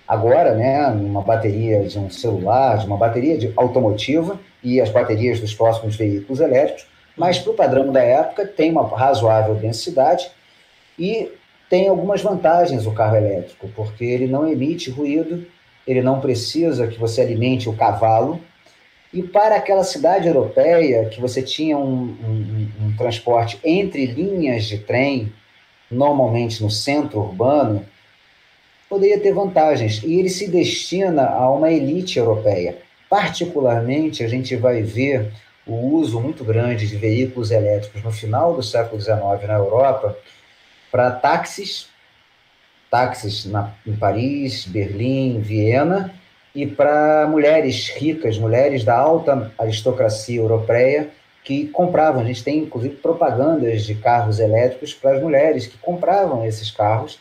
agora, né, uma bateria de um celular, de uma bateria de automotiva e as baterias dos próximos veículos elétricos, mas para o padrão da época tem uma razoável densidade e tem algumas vantagens o carro elétrico, porque ele não emite ruído, ele não precisa que você alimente o cavalo, e para aquela cidade europeia que você tinha um transporte entre linhas de trem, normalmente no centro urbano, poderia ter vantagens. E ele se destina a uma elite europeia. Particularmente, a gente vai ver o uso muito grande de veículos elétricos no final do século XIX na Europa para táxis em Paris, Berlim, Viena, e para mulheres ricas, mulheres da alta aristocracia europeia que compravam. A gente tem, inclusive, propagandas de carros elétricos para as mulheres que compravam esses carros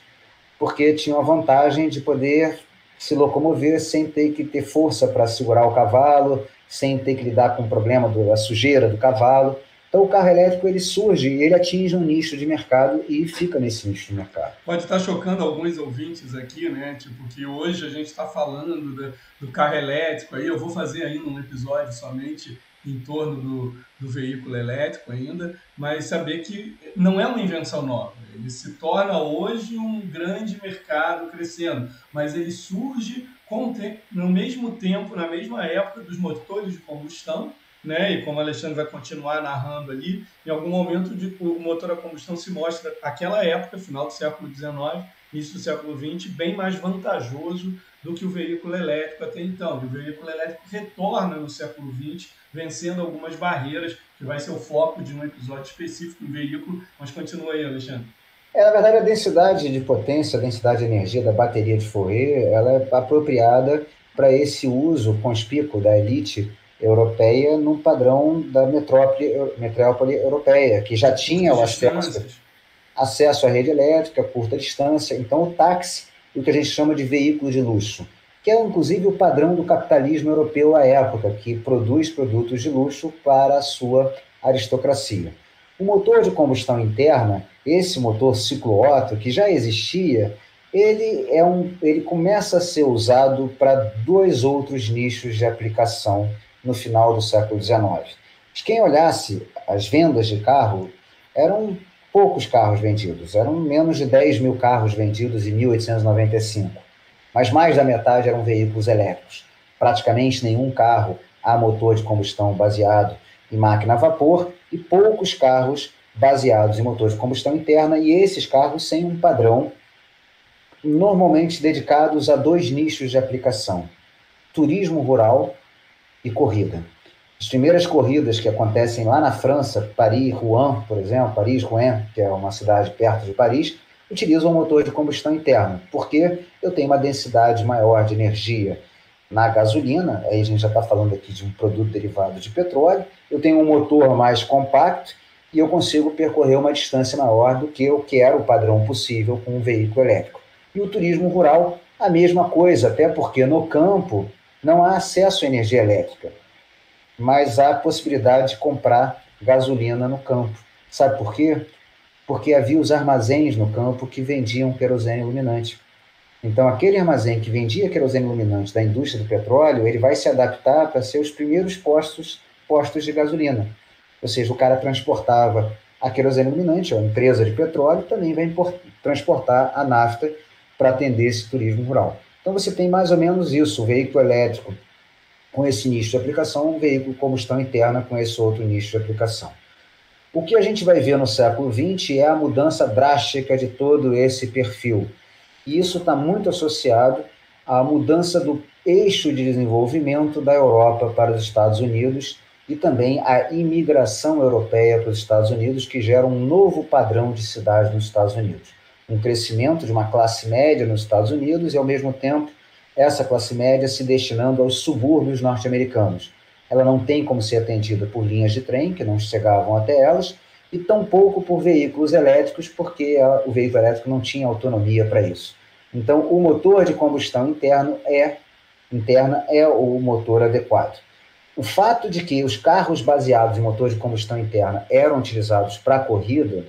porque tinham a vantagem de poder se locomover sem ter que ter força para segurar o cavalo, sem ter que lidar com o problema da sujeira do cavalo. Então, o carro elétrico ele surge, ele atinge um nicho de mercado e fica nesse nicho de mercado. Pode estar chocando alguns ouvintes aqui, né? Tipo, que hoje a gente está falando do carro elétrico. Aí eu vou fazer ainda um episódio somente em torno do veículo elétrico ainda, mas saber que não é uma invenção nova. Ele se torna hoje um grande mercado crescendo, mas ele surge no mesmo tempo, na mesma época dos motores de combustão, né? E como o Alexandre vai continuar narrando ali, em algum momento o motor a combustão se mostra, aquela época, final do século XIX, início do século XX, bem mais vantajoso do que o veículo elétrico até então. E o veículo elétrico retorna no século XX, vencendo algumas barreiras, que vai ser o foco de um episódio específico em veículo, mas continua aí, Alexandre. Na verdade, a densidade de potência, a densidade de energia da bateria de Fourier, ela é apropriada para esse uso conspícuo da elite europeia no padrão da metrópole europeia, que já tinha o acesso à rede elétrica, curta distância. Então, o táxi, o que a gente chama de veículo de luxo, que é inclusive o padrão do capitalismo europeu à época, que produz produtos de luxo para a sua aristocracia. O motor de combustão interna, esse motor ciclo-Otto, que já existia, ele começa a ser usado para dois outros nichos de aplicação no final do século XIX. Quem olhasse as vendas de carro, eram poucos carros vendidos, eram menos de 10 mil carros vendidos em 1895, mas mais da metade eram veículos elétricos. Praticamente nenhum carro a motor de combustão baseado em máquina a vapor e poucos carros baseados em motor de combustão interna, e esses carros sem um padrão, normalmente dedicados a dois nichos de aplicação: turismo rural e corrida. As primeiras corridas que acontecem lá na França, Paris-Rouen, por exemplo, Paris-Rouen, que é uma cidade perto de Paris, utilizam um motor de combustão interna, porque eu tenho uma densidade maior de energia na gasolina, aí a gente já está falando aqui de um produto derivado de petróleo, eu tenho um motor mais compacto e eu consigo percorrer uma distância maior do que eu quero, o padrão possível, com um veículo elétrico. E o turismo rural, a mesma coisa, até porque no campo não há acesso à energia elétrica, mas há a possibilidade de comprar gasolina no campo. Sabe por quê? Porque havia os armazéns no campo que vendiam querosene iluminante. Então, aquele armazém que vendia querosene iluminante da indústria do petróleo, ele vai se adaptar para ser os primeiros postos de gasolina. Ou seja, o cara transportava a querosene iluminante, a empresa de petróleo também vai transportar a nafta para atender esse turismo rural. Então, você tem mais ou menos isso: o veículo elétrico com esse nicho de aplicação, um veículo de combustão interna com esse outro nicho de aplicação. O que a gente vai ver no século XX é a mudança drástica de todo esse perfil. E isso está muito associado à mudança do eixo de desenvolvimento da Europa para os Estados Unidos e também à imigração europeia para os Estados Unidos, que gera um novo padrão de cidade nos Estados Unidos. Um crescimento de uma classe média nos Estados Unidos e, ao mesmo tempo, essa classe média se destinando aos subúrbios norte-americanos. Ela não tem como ser atendida por linhas de trem, que não chegavam até elas, e tampouco por veículos elétricos, porque o veículo elétrico não tinha autonomia para isso. Então, o motor de combustão interna é o motor adequado. O fato de que os carros baseados em motor de combustão interna eram utilizados para a corrida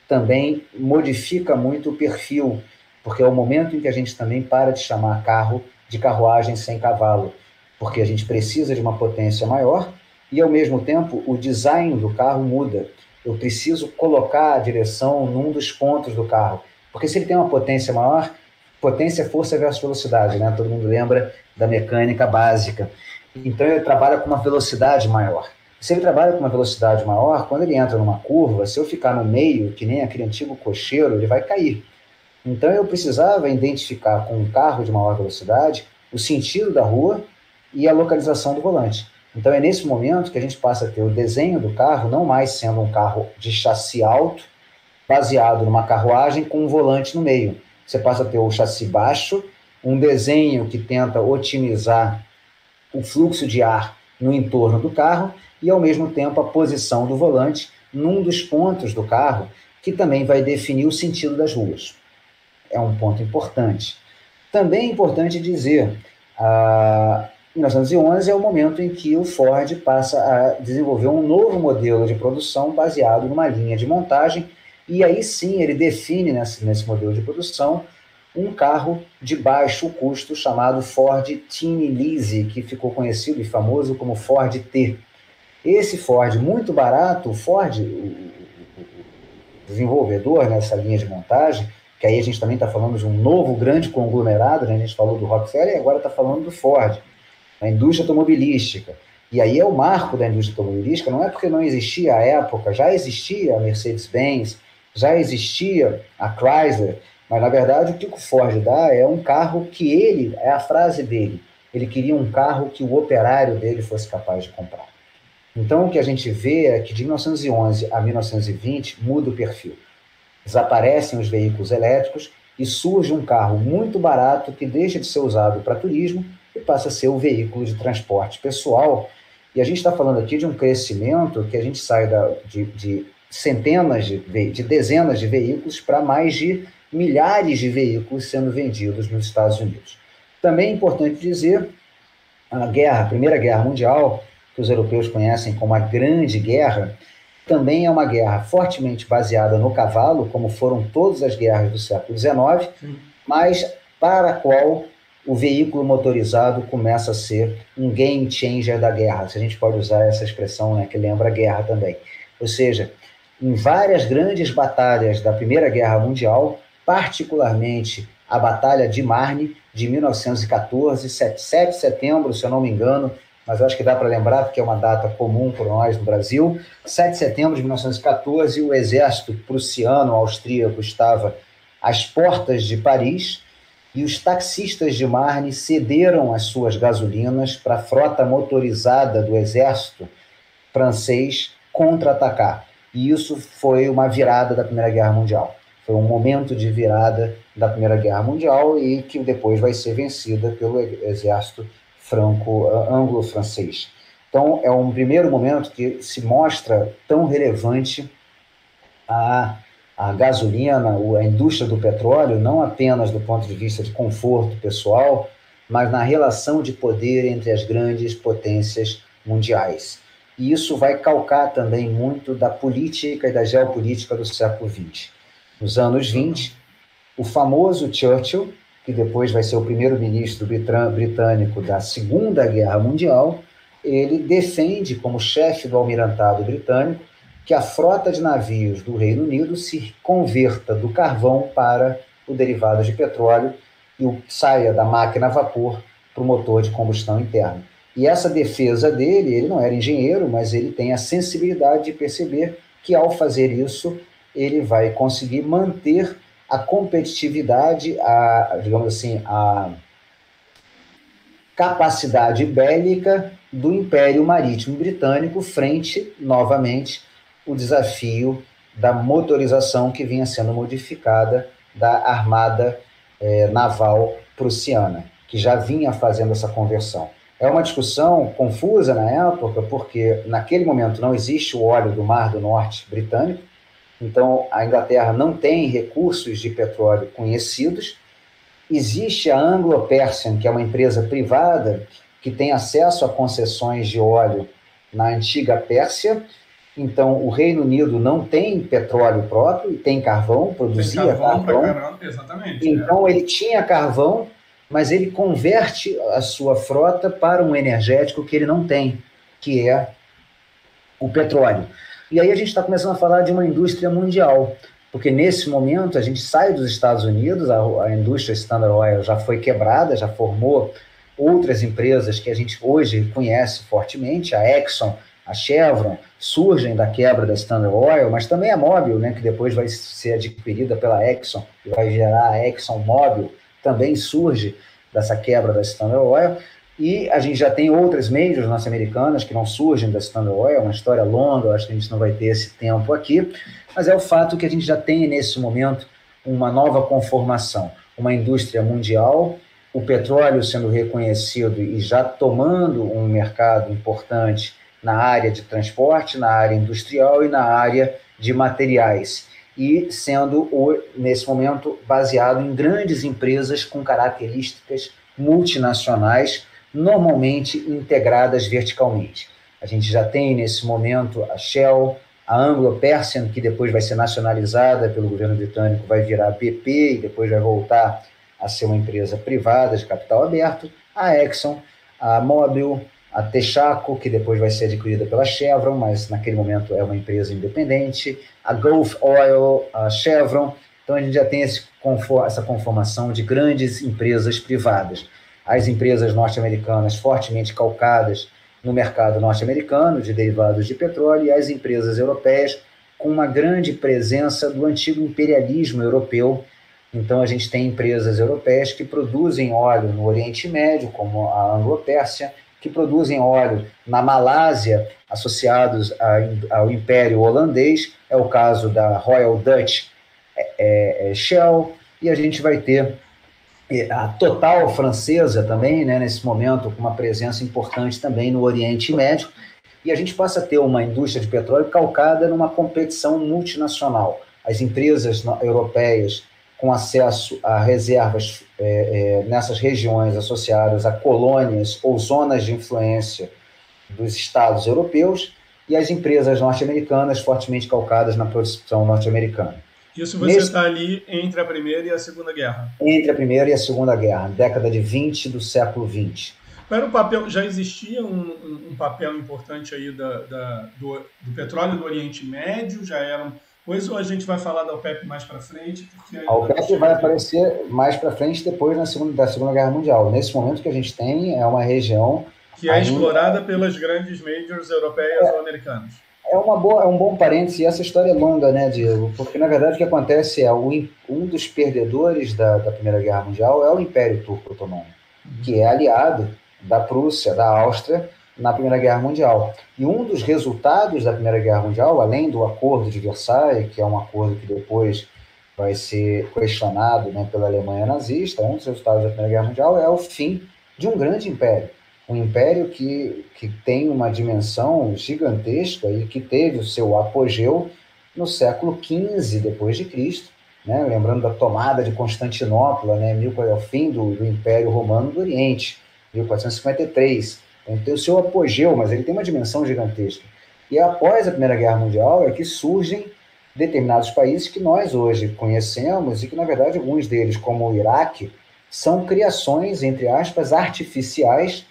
também modifica muito o perfil porque é o momento em que a gente também para de chamar carro de carruagem sem cavalo, porque a gente precisa de uma potência maior e, ao mesmo tempo, o design do carro muda. Eu preciso colocar a direção num dos pontos do carro, porque se ele tem uma potência maior, potência é força versus velocidade, né? Todo mundo lembra da mecânica básica. Então ele trabalha com uma velocidade maior. Se ele trabalha com uma velocidade maior, quando ele entra numa curva, se eu ficar no meio, que nem aquele antigo cocheiro, ele vai cair. Então eu precisava identificar com um carro de maior velocidade o sentido da rua e a localização do volante. Então é nesse momento que a gente passa a ter o desenho do carro não mais sendo um carro de chassi alto, baseado numa carruagem com um volante no meio. Você passa a ter o chassi baixo, um desenho que tenta otimizar o fluxo de ar no entorno do carro e, ao mesmo tempo, a posição do volante num dos pontos do carro, que também vai definir o sentido das ruas. É um ponto importante. Também é importante dizer, 1911 é o momento em que o Ford passa a desenvolver um novo modelo de produção baseado numa linha de montagem, e aí sim ele define nesse modelo de produção um carro de baixo custo chamado Ford Tin Lizzie, que ficou conhecido e famoso como Ford T. Esse Ford muito barato, o Ford, o desenvolvedor nessa linha de montagem, que aí a gente também está falando de um novo grande conglomerado, né? A gente falou do Rockefeller e agora está falando do Ford, a indústria automobilística. E aí é o marco da indústria automobilística, não é porque não existia à época, já existia a Mercedes-Benz, já existia a Chrysler, mas na verdade o que o Ford dá é um carro que ele, é a frase dele, ele queria um carro que o operário dele fosse capaz de comprar. Então o que a gente vê é que de 1911 a 1920 muda o perfil. Desaparecem os veículos elétricos e surge um carro muito barato que deixa de ser usado para turismo e passa a ser o veículo de transporte pessoal. E a gente está falando aqui de um crescimento que a gente sai de centenas de dezenas de veículos para mais de milhares de veículos sendo vendidos nos Estados Unidos. Também é importante dizer a Primeira Guerra Mundial, que os europeus conhecem como a Grande Guerra, também é uma guerra fortemente baseada no cavalo, como foram todas as guerras do século XIX, mas para a qual o veículo motorizado começa a ser um game changer da guerra, se a gente pode usar essa expressão, né, que lembra a guerra também. Ou seja, em várias grandes batalhas da Primeira Guerra Mundial, particularmente a Batalha de Marne, de 1914, 7 de setembro, se eu não me engano, mas eu acho que dá para lembrar, porque é uma data comum para nós no Brasil. 7 de setembro de 1914, o exército prussiano-austríaco estava às portas de Paris e os taxistas de Marne cederam as suas gasolinas para a frota motorizada do exército francês contra-atacar. E isso foi uma virada da Primeira Guerra Mundial. Foi um momento de virada da Primeira Guerra Mundial e que depois vai ser vencida pelo exército anglo-francês. Então, é um primeiro momento que se mostra tão relevante a gasolina, a indústria do petróleo, não apenas do ponto de vista de conforto pessoal, mas na relação de poder entre as grandes potências mundiais. E isso vai calcar também muito da política e da geopolítica do século XX. Nos anos 20, o famoso Churchill, que depois vai ser o primeiro-ministro britânico da Segunda Guerra Mundial, ele defende, como chefe do almirantado britânico, que a frota de navios do Reino Unido se converta do carvão para o derivado de petróleo e saia da máquina a vapor para o motor de combustão interna. E essa defesa dele, ele não era engenheiro, mas ele tem a sensibilidade de perceber que, ao fazer isso, ele vai conseguir manter a competitividade, digamos assim, a capacidade bélica do Império Marítimo Britânico frente, novamente, o desafio da motorização que vinha sendo modificada da armada naval prussiana, que já vinha fazendo essa conversão. É uma discussão confusa na época, porque naquele momento não existe o óleo do Mar do Norte britânico, então a Inglaterra não tem recursos de petróleo conhecidos. Existe a Anglo-Persian, que é uma empresa privada que tem acesso a concessões de óleo na antiga Pérsia, Então, o Reino Unido não tem petróleo próprio, tem carvão, produzia tem carvão. Pra carvão. caramba, exatamente. Então, ele tinha carvão, mas ele converte a sua frota para um energético que ele não tem, que é o petróleo. E aí a gente está começando a falar de uma indústria mundial, porque nesse momento a gente sai dos Estados Unidos, a indústria Standard Oil já foi quebrada, já formou outras empresas que a gente hoje conhece fortemente, a Exxon, a Chevron, surgem da quebra da Standard Oil, mas também a Mobil, né, que depois vai ser adquirida pela Exxon e vai gerar a ExxonMobil, também surge dessa quebra da Standard Oil. E a gente já tem outras majors norte-americanas que não surgem da Standard Oil, é uma história longa, eu acho que a gente não vai ter esse tempo aqui, mas é o fato que a gente já tem nesse momento uma nova conformação, uma indústria mundial, o petróleo sendo reconhecido e já tomando um mercado importante na área de transporte, na área industrial e na área de materiais, e sendo, nesse momento, baseado em grandes empresas com características multinacionais, normalmente integradas verticalmente. A gente já tem, nesse momento, a Shell, a Anglo-Persian, que depois vai ser nacionalizada pelo governo britânico, vai virar BP e depois vai voltar a ser uma empresa privada de capital aberto, a Exxon, a Mobil, a Texaco, que depois vai ser adquirida pela Chevron, mas naquele momento é uma empresa independente, a Gulf Oil, a Chevron. Então a gente já tem essa conformação de grandes empresas privadas. As empresas norte-americanas fortemente calcadas no mercado norte-americano de derivados de petróleo e as empresas europeias com uma grande presença do antigo imperialismo europeu. Então a gente tem empresas europeias que produzem óleo no Oriente Médio, como a Anglo-Pérsia, que produzem óleo na Malásia, associados ao Império Holandês, é o caso da Royal Dutch Shell, e a gente vai ter a Total francesa também, né, nesse momento, com uma presença importante também no Oriente Médio, e a gente passa a ter uma indústria de petróleo calcada numa competição multinacional. As empresas europeias com acesso a reservas nessas regiões associadas a colônias ou zonas de influência dos estados europeus, e as empresas norte-americanas fortemente calcadas na produção norte-americana. Isso você está ali entre a Primeira e a Segunda Guerra. Entre a Primeira e a Segunda Guerra, década de 20 do século 20. Qual era o papel? Já existia um papel importante aí do petróleo do Oriente Médio? Já era Pois ou a gente vai falar da OPEP mais para frente? A OPEP vai aparecer mais para frente depois da Segunda Guerra Mundial. Nesse momento que a gente tem é uma região que é explorada pelas grandes majors europeias ou americanas. É um bom parênteses, e essa história é longa, né, Diego? Porque, na verdade, o que acontece é um dos perdedores da Primeira Guerra Mundial é o Império Turco Otomano, que é aliado da Prússia, da Áustria, na Primeira Guerra Mundial. E um dos resultados da Primeira Guerra Mundial, além do Acordo de Versailles, que é um acordo que depois vai ser questionado, né, pela Alemanha nazista, um dos resultados da Primeira Guerra Mundial é o fim de um grande império. Um império que tem uma dimensão gigantesca e que teve o seu apogeu no século XV depois de Cristo, né? Lembrando da tomada de Constantinopla, né? O fim do Império Romano do Oriente, 1453. Então, tem o seu apogeu, mas ele tem uma dimensão gigantesca. E após a Primeira Guerra Mundial é que surgem determinados países que nós hoje conhecemos e que, na verdade, alguns deles, como o Iraque, são criações, entre aspas, artificiais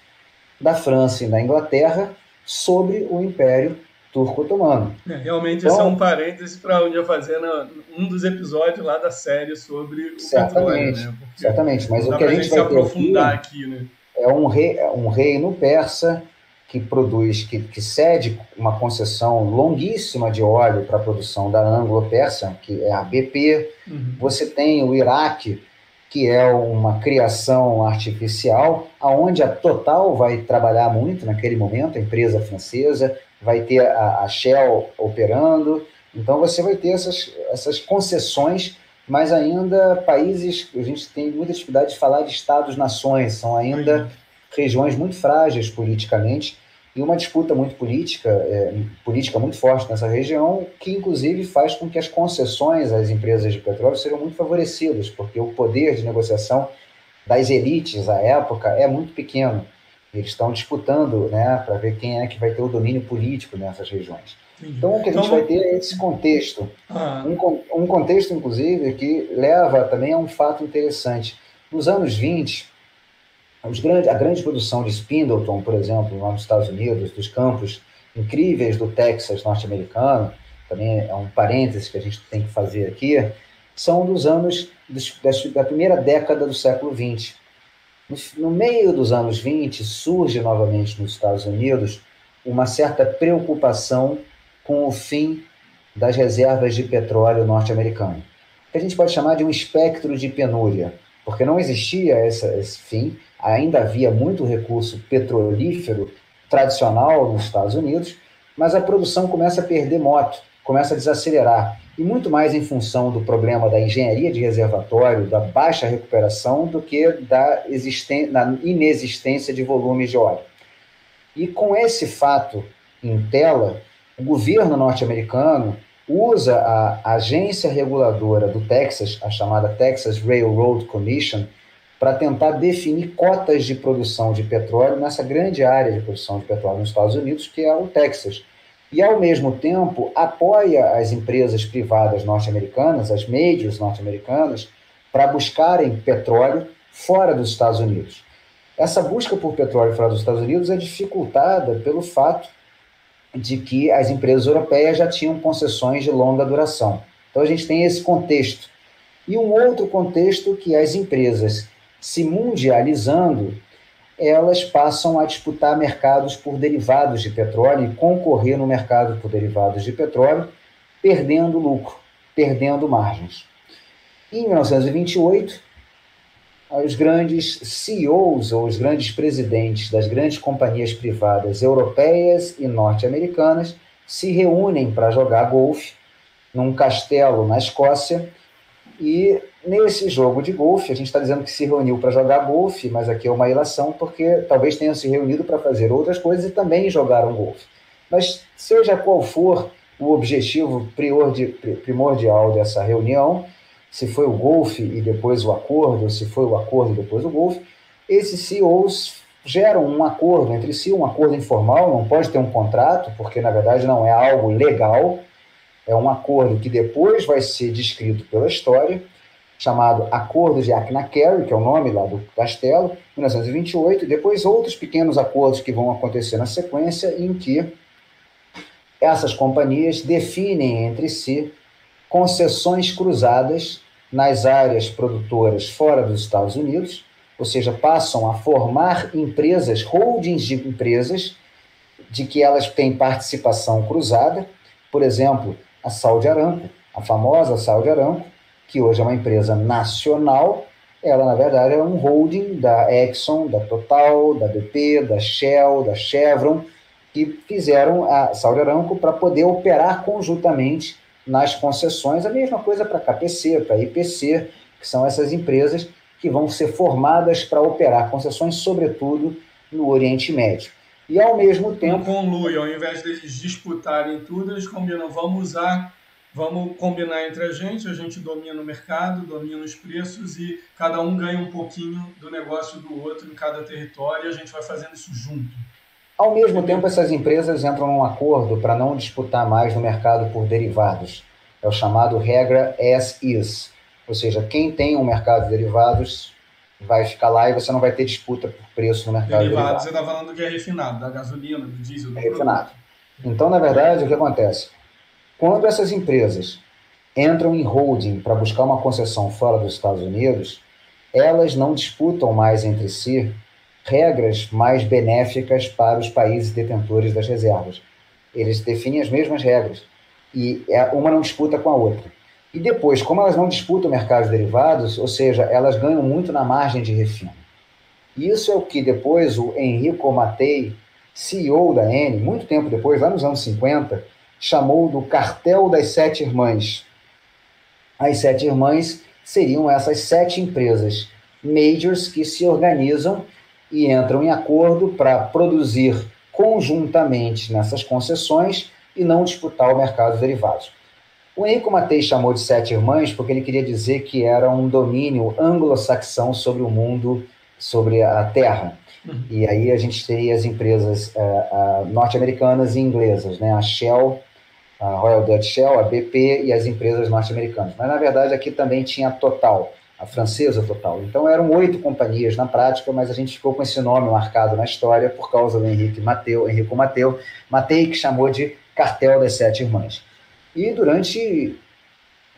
da França e da Inglaterra sobre o Império Turco-Otomano. Realmente, então, isso é um parêntese para onde eu fazer um dos episódios lá da série sobre o petróleo. Né? Certamente, mas o que a gente vai se aprofundar aqui, né? É um reino persa que cede uma concessão longuíssima de óleo para a produção da Anglo-Persian, que é a BP. Você tem o Iraque, que é uma criação artificial, aonde a Total vai trabalhar muito naquele momento, a empresa francesa, vai ter a Shell operando. Então você vai ter essas concessões, mas ainda países, a gente tem muita dificuldade de falar de estados-nações, são ainda regiões muito frágeis politicamente, e uma disputa muito política muito forte nessa região, que inclusive faz com que as concessões às empresas de petróleo sejam muito favorecidas, porque o poder de negociação das elites à época é muito pequeno. Eles estão disputando, né, para ver quem é que vai ter o domínio político nessas regiões. Entendi. Então, o que a gente vai ter é esse contexto. Um contexto, inclusive, que leva também a um fato interessante. Nos anos 20, a grande produção de Spindleton, por exemplo, lá nos Estados Unidos, dos campos incríveis do Texas norte-americano, também é um parênteses que a gente tem que fazer aqui, são dos anos da primeira década do século XX. No meio dos anos 20, surge novamente nos Estados Unidos uma certa preocupação com o fim das reservas de petróleo norte-americano, que a gente pode chamar de um espectro de penúria, porque não existia esse fim, ainda havia muito recurso petrolífero tradicional nos Estados Unidos, mas a produção começa a perder moto, começa a desacelerar, e muito mais em função do problema da engenharia de reservatório, da baixa recuperação, do que da inexistência de volumes de óleo. E com esse fato em tela, o governo norte-americano usa a agência reguladora do Texas, a chamada Texas Railroad Commission, para tentar definir cotas de produção de petróleo nessa grande área de produção de petróleo nos Estados Unidos, que é o Texas. E, ao mesmo tempo, apoia as empresas privadas norte-americanas, as majors norte-americanas, para buscarem petróleo fora dos Estados Unidos. Essa busca por petróleo fora dos Estados Unidos é dificultada pelo fato de que as empresas europeias já tinham concessões de longa duração. Então, a gente tem esse contexto. E um outro contexto que as empresas, se mundializando, elas passam a disputar mercados por derivados de petróleo e concorrer no mercado por derivados de petróleo, perdendo lucro, perdendo margens. Em 1928, os grandes CEOs, ou os grandes presidentes das grandes companhias privadas europeias e norte-americanas, se reúnem para jogar golfe num castelo na Escócia. E nesse jogo de golfe, a gente está dizendo que se reuniu para jogar golfe, mas aqui é uma ilação, porque talvez tenham se reunido para fazer outras coisas e também jogaram golfe. Mas seja qual for o objetivo primordial dessa reunião, se foi o golfe e depois o acordo, ou se foi o acordo e depois o golfe, esses CEOs geram um acordo entre si, um acordo informal, não pode ter um contrato, porque na verdade não é algo legal, é um acordo que depois vai ser descrito pela história, chamado Acordo de Achnacarry, que é o nome lá do castelo, 1928, e depois outros pequenos acordos que vão acontecer na sequência, em que essas companhias definem entre si concessões cruzadas nas áreas produtoras fora dos Estados Unidos, ou seja, passam a formar empresas, holdings de empresas, de que elas têm participação cruzada. Por exemplo, a Saudi Aramco, a famosa Saudi Aramco, que hoje é uma empresa nacional, ela, na verdade, é um holding da Exxon, da Total, da BP, da Shell, da Chevron, que fizeram a Saudi Aramco para poder operar conjuntamente nas concessões. A mesma coisa para a KPC, para a IPC, que são essas empresas que vão ser formadas para operar concessões, sobretudo no Oriente Médio. E, ao mesmo tempo... Conluem, ao invés deles disputarem tudo, eles combinam, vamos combinar entre a gente domina o mercado, domina os preços e cada um ganha um pouquinho do negócio do outro em cada território e a gente vai fazendo isso junto. Ao mesmo tempo, essas empresas entram num acordo para não disputar mais no mercado por derivados. É o chamado regra as is. Ou seja, quem tem um mercado de derivados vai ficar lá e você não vai ter disputa por preço no mercado de derivados. Você está falando que é refinado, da gasolina, do diesel, do refinado. Então, na verdade, o que acontece? Quando essas empresas entram em holding para buscar uma concessão fora dos Estados Unidos, elas não disputam mais entre si regras mais benéficas para os países detentores das reservas. Eles definem as mesmas regras e uma não disputa com a outra. E depois, como elas não disputam o mercado de derivados, ou seja, elas ganham muito na margem de refino. Isso é o que depois o Enrico Mattei, CEO da Eni, muito tempo depois, lá nos anos 50, chamou do cartel das 7 irmãs. As 7 irmãs seriam essas 7 empresas majors que se organizam e entram em acordo para produzir conjuntamente nessas concessões e não disputar o mercado de derivados. O Enrico Mattei chamou de 7 irmãs porque ele queria dizer que era um domínio anglo-saxão sobre o mundo, sobre a terra. E aí a gente teria as empresas norte-americanas e inglesas, né? A Shell, a Royal Dutch Shell, a BP e as empresas norte-americanas. Mas, na verdade, aqui também tinha a Total, a francesa Total. Então, eram 8 companhias na prática, mas a gente ficou com esse nome marcado na história por causa do Enrico Mattei, que chamou de Cartel das 7 Irmãs. E durante,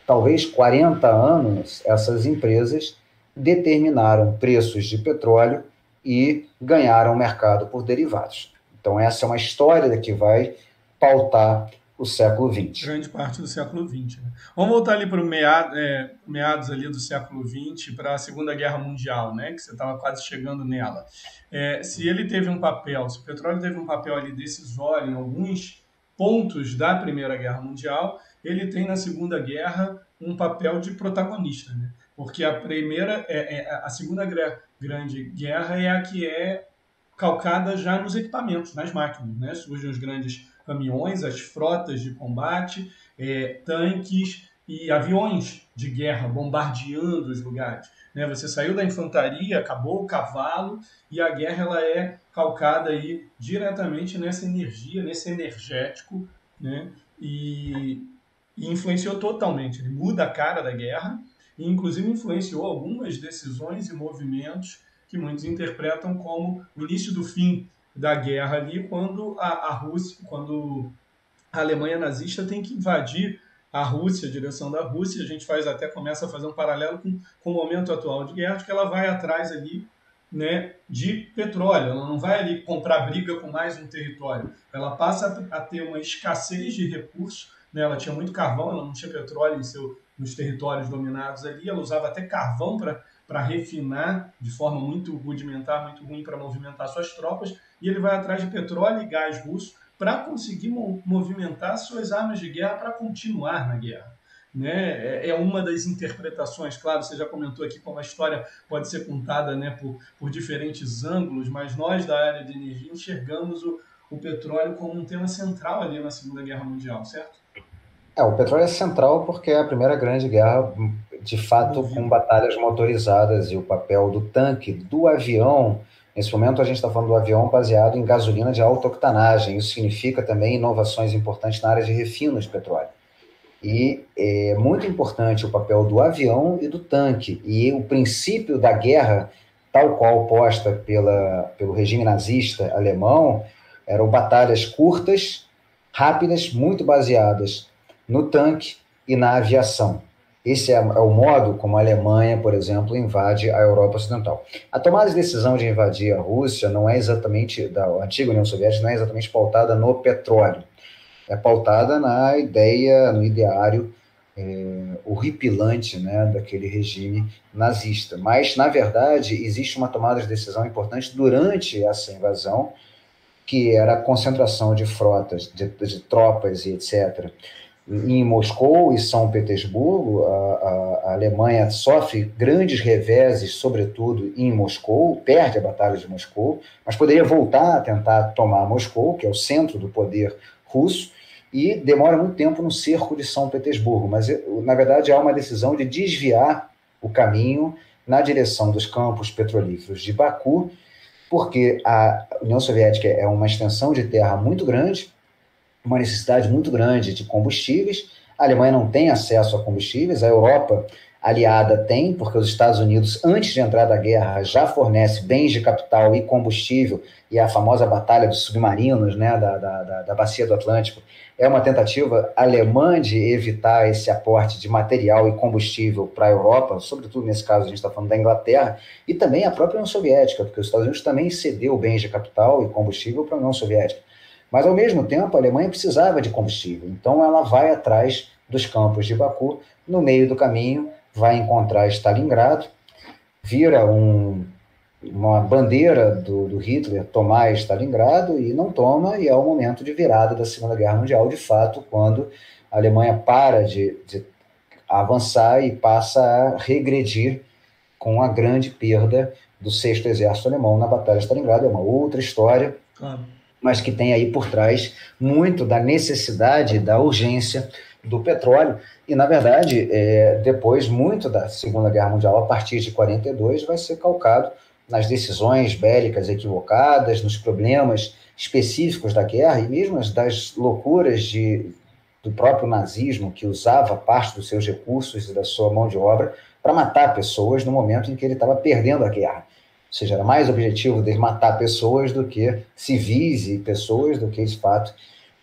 talvez, 40 anos, essas empresas determinaram preços de petróleo e ganharam mercado por derivados. Então, essa é uma história que vai pautar o século XX. Grande parte do século XX. Né? Vamos voltar ali para o meados ali do século XX, para a Segunda Guerra Mundial, né? Que você estava quase chegando nela. Se o petróleo teve um papel ali decisório em alguns pontos da Primeira Guerra Mundial, ele tem na Segunda Guerra um papel de protagonista, né? Porque a Segunda Grande Guerra é a que é calcada já nos equipamentos, nas máquinas, né? Surgem os grandes caminhões, as frotas de combate, tanques e aviões de guerra bombardeando os lugares. Né? Você saiu da infantaria, acabou o cavalo, e a guerra ela é calcada aí diretamente nessa energia, nesse energético, né? E influenciou totalmente. Ele muda a cara da guerra e, inclusive, influenciou algumas decisões e movimentos que muitos interpretam como o início do fim da guerra ali, quando quando a Alemanha nazista tem que invadir a Rússia, a direção da Rússia. A gente começa a fazer um paralelo com o momento atual de guerra, de que ela vai atrás ali, né, de petróleo. Ela não vai ali comprar briga com mais um território. Ela passa a ter uma escassez de recursos, né? Ela tinha muito carvão, ela não tinha petróleo nos territórios dominados ali. Ela usava até carvão para refinar de forma muito rudimentar, muito ruim para movimentar suas tropas, e ele vai atrás de petróleo e gás russo para conseguir movimentar suas armas de guerra para continuar na guerra. Né? É uma das interpretações, claro, você já comentou aqui como a história pode ser contada, né, por diferentes ângulos, mas nós da área de energia enxergamos o petróleo como um tema central ali na Segunda Guerra Mundial, certo? O petróleo é central porque é a primeira grande guerra, de fato, com batalhas motorizadas, e o papel do tanque, do avião. Nesse momento a gente está falando do avião baseado em gasolina de alta octanagem. Isso significa também inovações importantes na área de refino de petróleo. E é muito importante o papel do avião e do tanque. E o princípio da guerra, tal qual posta pelo regime nazista alemão, eram batalhas curtas, rápidas, muito baseadas no tanque e na aviação. Esse é o modo como a Alemanha, por exemplo, invade a Europa Ocidental. A tomada de decisão de invadir a Rússia não é exatamente, da antiga União Soviética, não é exatamente pautada no petróleo. É pautada na ideia, no ideário horripilante, né, daquele regime nazista. Mas, na verdade, existe uma tomada de decisão importante durante essa invasão, que era a concentração de frotas, de tropas e etc., em Moscou e São Petersburgo. A Alemanha sofre grandes reveses, sobretudo em Moscou, perde a Batalha de Moscou, mas poderia voltar a tentar tomar Moscou, que é o centro do poder russo, e demora muito tempo no cerco de São Petersburgo. Mas, na verdade, há uma decisão de desviar o caminho na direção dos campos petrolíferos de Baku, porque a União Soviética é uma extensão de terra muito grande, uma necessidade muito grande de combustíveis. A Alemanha não tem acesso a combustíveis, a Europa aliada tem, porque os Estados Unidos, antes de entrar da guerra, já fornece bens de capital e combustível, e a famosa batalha dos submarinos, né, da Bacia do Atlântico, é uma tentativa alemã de evitar esse aporte de material e combustível para a Europa, sobretudo nesse caso a gente está falando da Inglaterra, e também a própria União Soviética, porque os Estados Unidos também cedeu bens de capital e combustível para a União Soviética. Mas, ao mesmo tempo, a Alemanha precisava de combustível, então ela vai atrás dos campos de Baku. No meio do caminho, vai encontrar Stalingrado, vira uma bandeira do Hitler tomar Stalingrado, e não toma, e é o momento de virada da Segunda Guerra Mundial, de fato, quando a Alemanha para de avançar e passa a regredir com a grande perda do 6º Exército Alemão na Batalha de Stalingrado. É uma outra história, mas que tem aí por trás muito da necessidade, da urgência do petróleo. E, na verdade, depois, muito da Segunda Guerra Mundial, a partir de 1942, vai ser calcado nas decisões bélicas equivocadas, nos problemas específicos da guerra, e mesmo das loucuras de do próprio nazismo, que usava parte dos seus recursos e da sua mão de obra para matar pessoas no momento em que ele estava perdendo a guerra. Ou seja, era mais objetivo dele matar pessoas do que civis e pessoas, do que, de fato,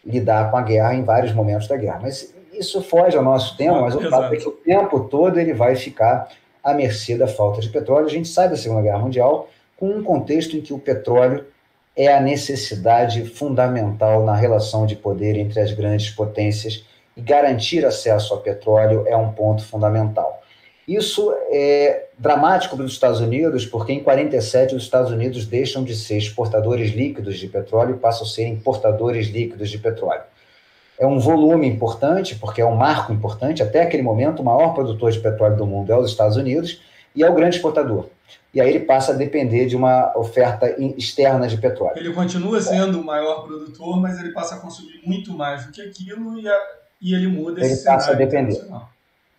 lidar com a guerra em vários momentos da guerra. Mas isso foge ao nosso tema, mas o fato é que o tempo todo ele vai ficar à mercê da falta de petróleo. A gente sai da Segunda Guerra Mundial com um contexto em que o petróleo é a necessidade fundamental na relação de poder entre as grandes potências, e garantir acesso a petróleo é um ponto fundamental. Isso é dramático para os Estados Unidos, porque em 47 os Estados Unidos deixam de ser exportadores líquidos de petróleo e passam a ser importadores líquidos de petróleo. É um volume importante, porque é um marco importante. Até aquele momento, o maior produtor de petróleo do mundo é os Estados Unidos e é o grande exportador. E aí ele passa a depender de uma oferta externa de petróleo. Ele continua sendo o maior produtor, mas ele passa a consumir muito mais do que aquilo e ele muda esse cenário.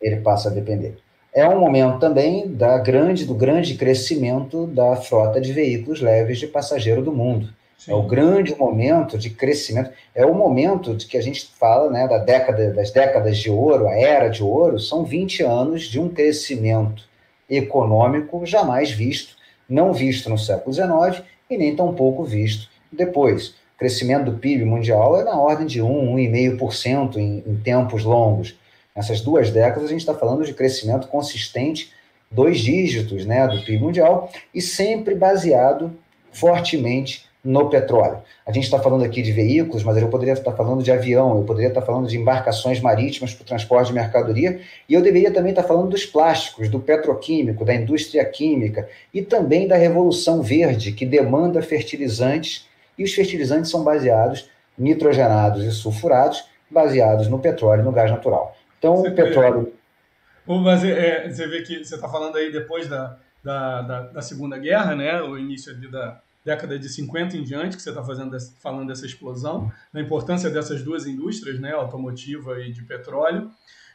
Ele passa a depender. É um momento também do grande crescimento da frota de veículos leves de passageiro do mundo. Sim. É o grande momento de crescimento. É o momento de que a gente fala, né, das décadas de ouro, a era de ouro, são 20 anos de um crescimento econômico jamais visto, não visto no século XIX e nem tampouco visto depois. O crescimento do PIB mundial é na ordem de 1,5% em tempos longos. Nessas 2 décadas, a gente está falando de crescimento consistente, 2 dígitos, né, do PIB mundial, e sempre baseado fortemente no petróleo. A gente está falando aqui de veículos, mas eu poderia estar falando de avião, eu poderia estar falando de embarcações marítimas para o transporte de mercadoria, e eu deveria também estar falando dos plásticos, do petroquímico, da indústria química, e também da revolução verde, que demanda fertilizantes, e os fertilizantes são baseados, nitrogenados e sulfurados, baseados no petróleo e no gás natural. Então, o petróleo... Você vê que você está falando aí depois da Segunda Guerra, né? O início ali da década de 50 em diante, que você está falando dessa explosão, da importância dessas 2 indústrias, né? Automotiva e de petróleo.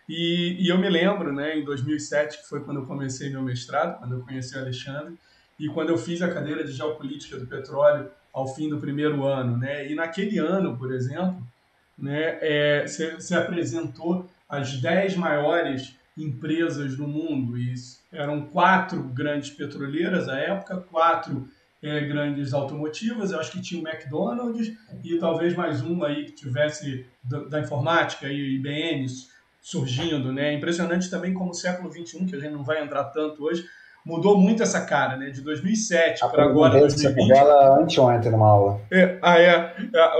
E eu me lembro, né, em 2007, que foi quando eu comecei meu mestrado, quando eu conheci o Alexandre, e quando eu fiz a cadeira de Geopolítica do Petróleo ao fim do primeiro ano, né? E naquele ano, por exemplo, né, você apresentou as 10 maiores empresas do mundo. E eram 4 grandes petroleiras à época, 4 grandes automotivas. Eu acho que tinha o McDonald's e talvez mais uma aí que tivesse da informática, e IBM surgindo, né? Impressionante também como o século XXI, que a gente não vai entrar tanto hoje, mudou muito essa cara, né? De 2007 para agora, 2020. Ela anteontem numa aula.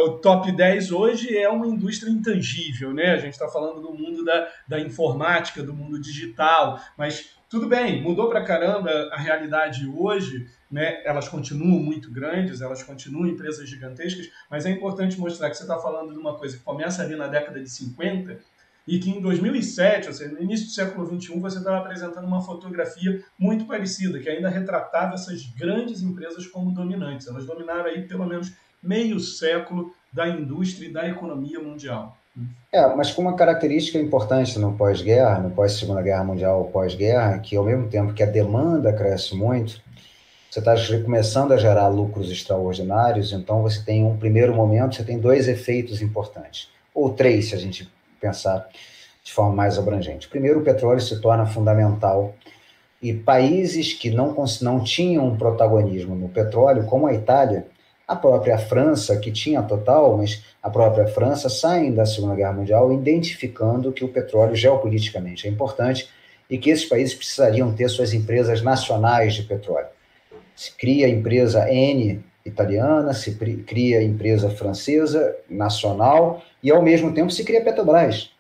O top 10 hoje é uma indústria intangível, né? A gente está falando do mundo da informática, do mundo digital, mas tudo bem, mudou pra caramba a realidade hoje, né? Elas continuam muito grandes, elas continuam empresas gigantescas, mas é importante mostrar que você está falando de uma coisa que começa ali na década de 50 e que em 2007, ou seja, no início do século XXI, você estava apresentando uma fotografia muito parecida, que ainda retratava essas grandes empresas como dominantes. Elas dominaram aí pelo menos meio século da indústria e da economia mundial. Mas com uma característica importante no pós-guerra, no pós-Segunda Guerra Mundial, pós-guerra, que ao mesmo tempo que a demanda cresce muito, você está começando a gerar lucros extraordinários, então você tem um primeiro momento, você tem 2 efeitos importantes, ou 3, se a gente pensar de forma mais abrangente. Primeiro, o petróleo se torna fundamental e países que não tinham um protagonismo no petróleo, como a Itália, a própria França, que tinha total, mas a própria França, saem da Segunda Guerra Mundial identificando que o petróleo geopoliticamente é importante e que esses países precisariam ter suas empresas nacionais de petróleo. Se cria a empresa Eni italiana, se cria a empresa francesa nacional e, ao mesmo tempo, se cria a Petrobras.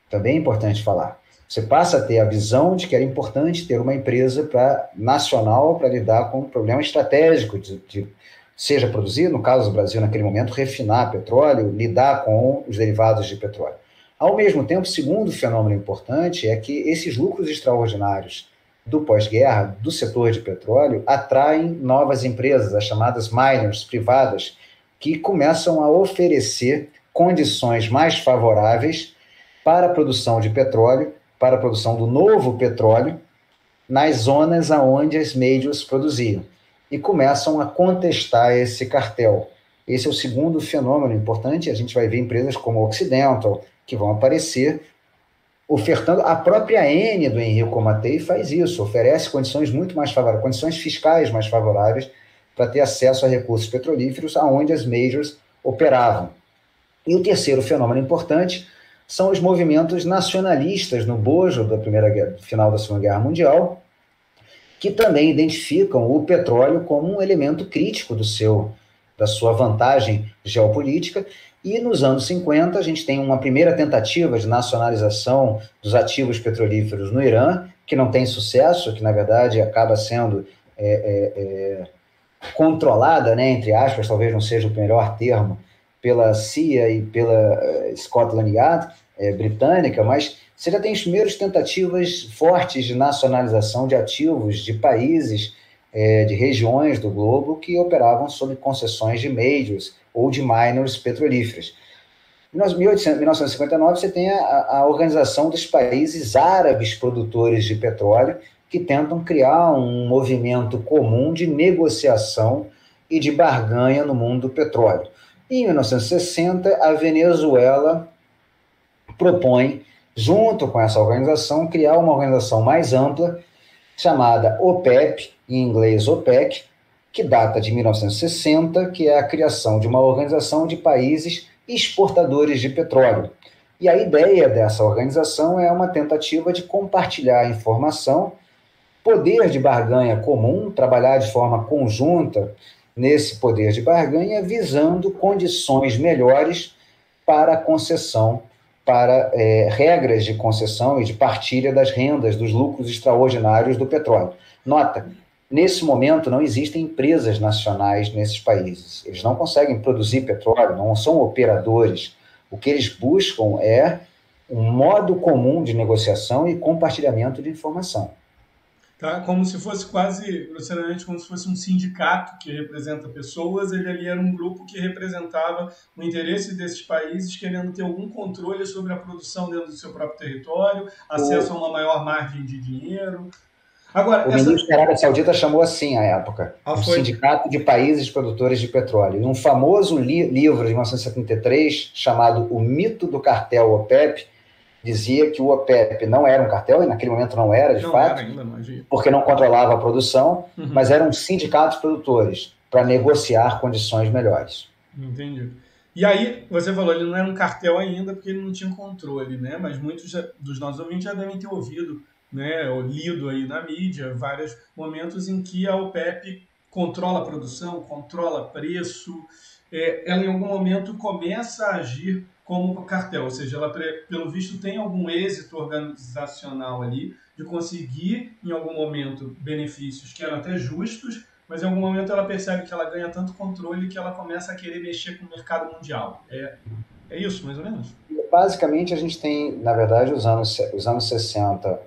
Também é importante falar. Você passa a ter a visão de que era importante ter uma empresa nacional para lidar com um problema estratégico de seja produzido, no caso do Brasil, naquele momento, refinar petróleo, lidar com os derivados de petróleo. Ao mesmo tempo, o segundo fenômeno importante é que esses lucros extraordinários do pós-guerra, do setor de petróleo, atraem novas empresas, as chamadas miners privadas, que começam a oferecer condições mais favoráveis para a produção de petróleo, para a produção do novo petróleo, nas zonas onde as majors produziam. E começam a contestar esse cartel. Esse é o segundo fenômeno importante. A gente vai ver empresas como a Occidental, que vão aparecer, ofertando. A própria Eni do Enrico Matei faz isso, oferece condições muito mais favoráveis, condições fiscais mais favoráveis para ter acesso a recursos petrolíferos aonde as majors operavam. E o terceiro fenômeno importante são os movimentos nacionalistas no bojo da final da Segunda Guerra Mundial, que também identificam o petróleo como um elemento crítico da sua vantagem geopolítica. E nos anos 50 a gente tem uma primeira tentativa de nacionalização dos ativos petrolíferos no Irã, que não tem sucesso, que na verdade acaba sendo controlada, né, entre aspas, talvez não seja o melhor termo, pela CIA e pela Scotland Yard britânica, mas você já tem as primeiras tentativas fortes de nacionalização de ativos de países, de regiões do globo que operavam sob concessões de majors ou de minors petrolíferas. Em 1959, você tem a Organização dos Países Árabes Produtores de Petróleo, que tentam criar um movimento comum de negociação e de barganha no mundo do petróleo. Em 1960, a Venezuela propõe, junto com essa organização, criar uma organização mais ampla, chamada OPEP, em inglês OPEC, que data de 1960, que é a criação de uma organização de países exportadores de petróleo. E a ideia dessa organização é uma tentativa de compartilhar informação, poder de barganha comum, trabalhar de forma conjunta nesse poder de barganha, visando condições melhores para a concessão, para regras de concessão e de partilha das rendas, dos lucros extraordinários do petróleo. Nota, nesse momento não existem empresas nacionais nesses países. Eles não conseguem produzir petróleo, não são operadores. O que eles buscam é um modo comum de negociação e compartilhamento de informação. Tá? Como se fosse quase, grosseiramente, como se fosse um sindicato que representa pessoas. Ele ali era um grupo que representava o interesse desses países, querendo ter algum controle sobre a produção dentro do seu próprio território, acesso a uma maior margem de dinheiro. Agora, o ministro da Arábia Saudita chamou assim à época, o Sindicato de Países Produtores de Petróleo. E um famoso livro de 1973, chamado O Mito do Cartel OPEP, dizia que o OPEP não era um cartel, e naquele momento não era, de fato, ainda, porque não controlava a produção, mas eram sindicatos produtores para negociar condições melhores. Entendi. E aí, você falou, ele não era um cartel ainda, porque ele não tinha controle, né? Mas muitos dos nossos ouvintes já devem ter ouvido, né, ou lido aí na mídia, vários momentos em que a OPEP controla a produção, controla preço, ela em algum momento começa a agir como cartel, ou seja, ela, pelo visto, tem algum êxito organizacional ali de conseguir, em algum momento, benefícios que eram até justos, mas em algum momento ela percebe que ela ganha tanto controle que ela começa a querer mexer com o mercado mundial. É isso, mais ou menos? Basicamente, a gente tem, na verdade, os anos 60,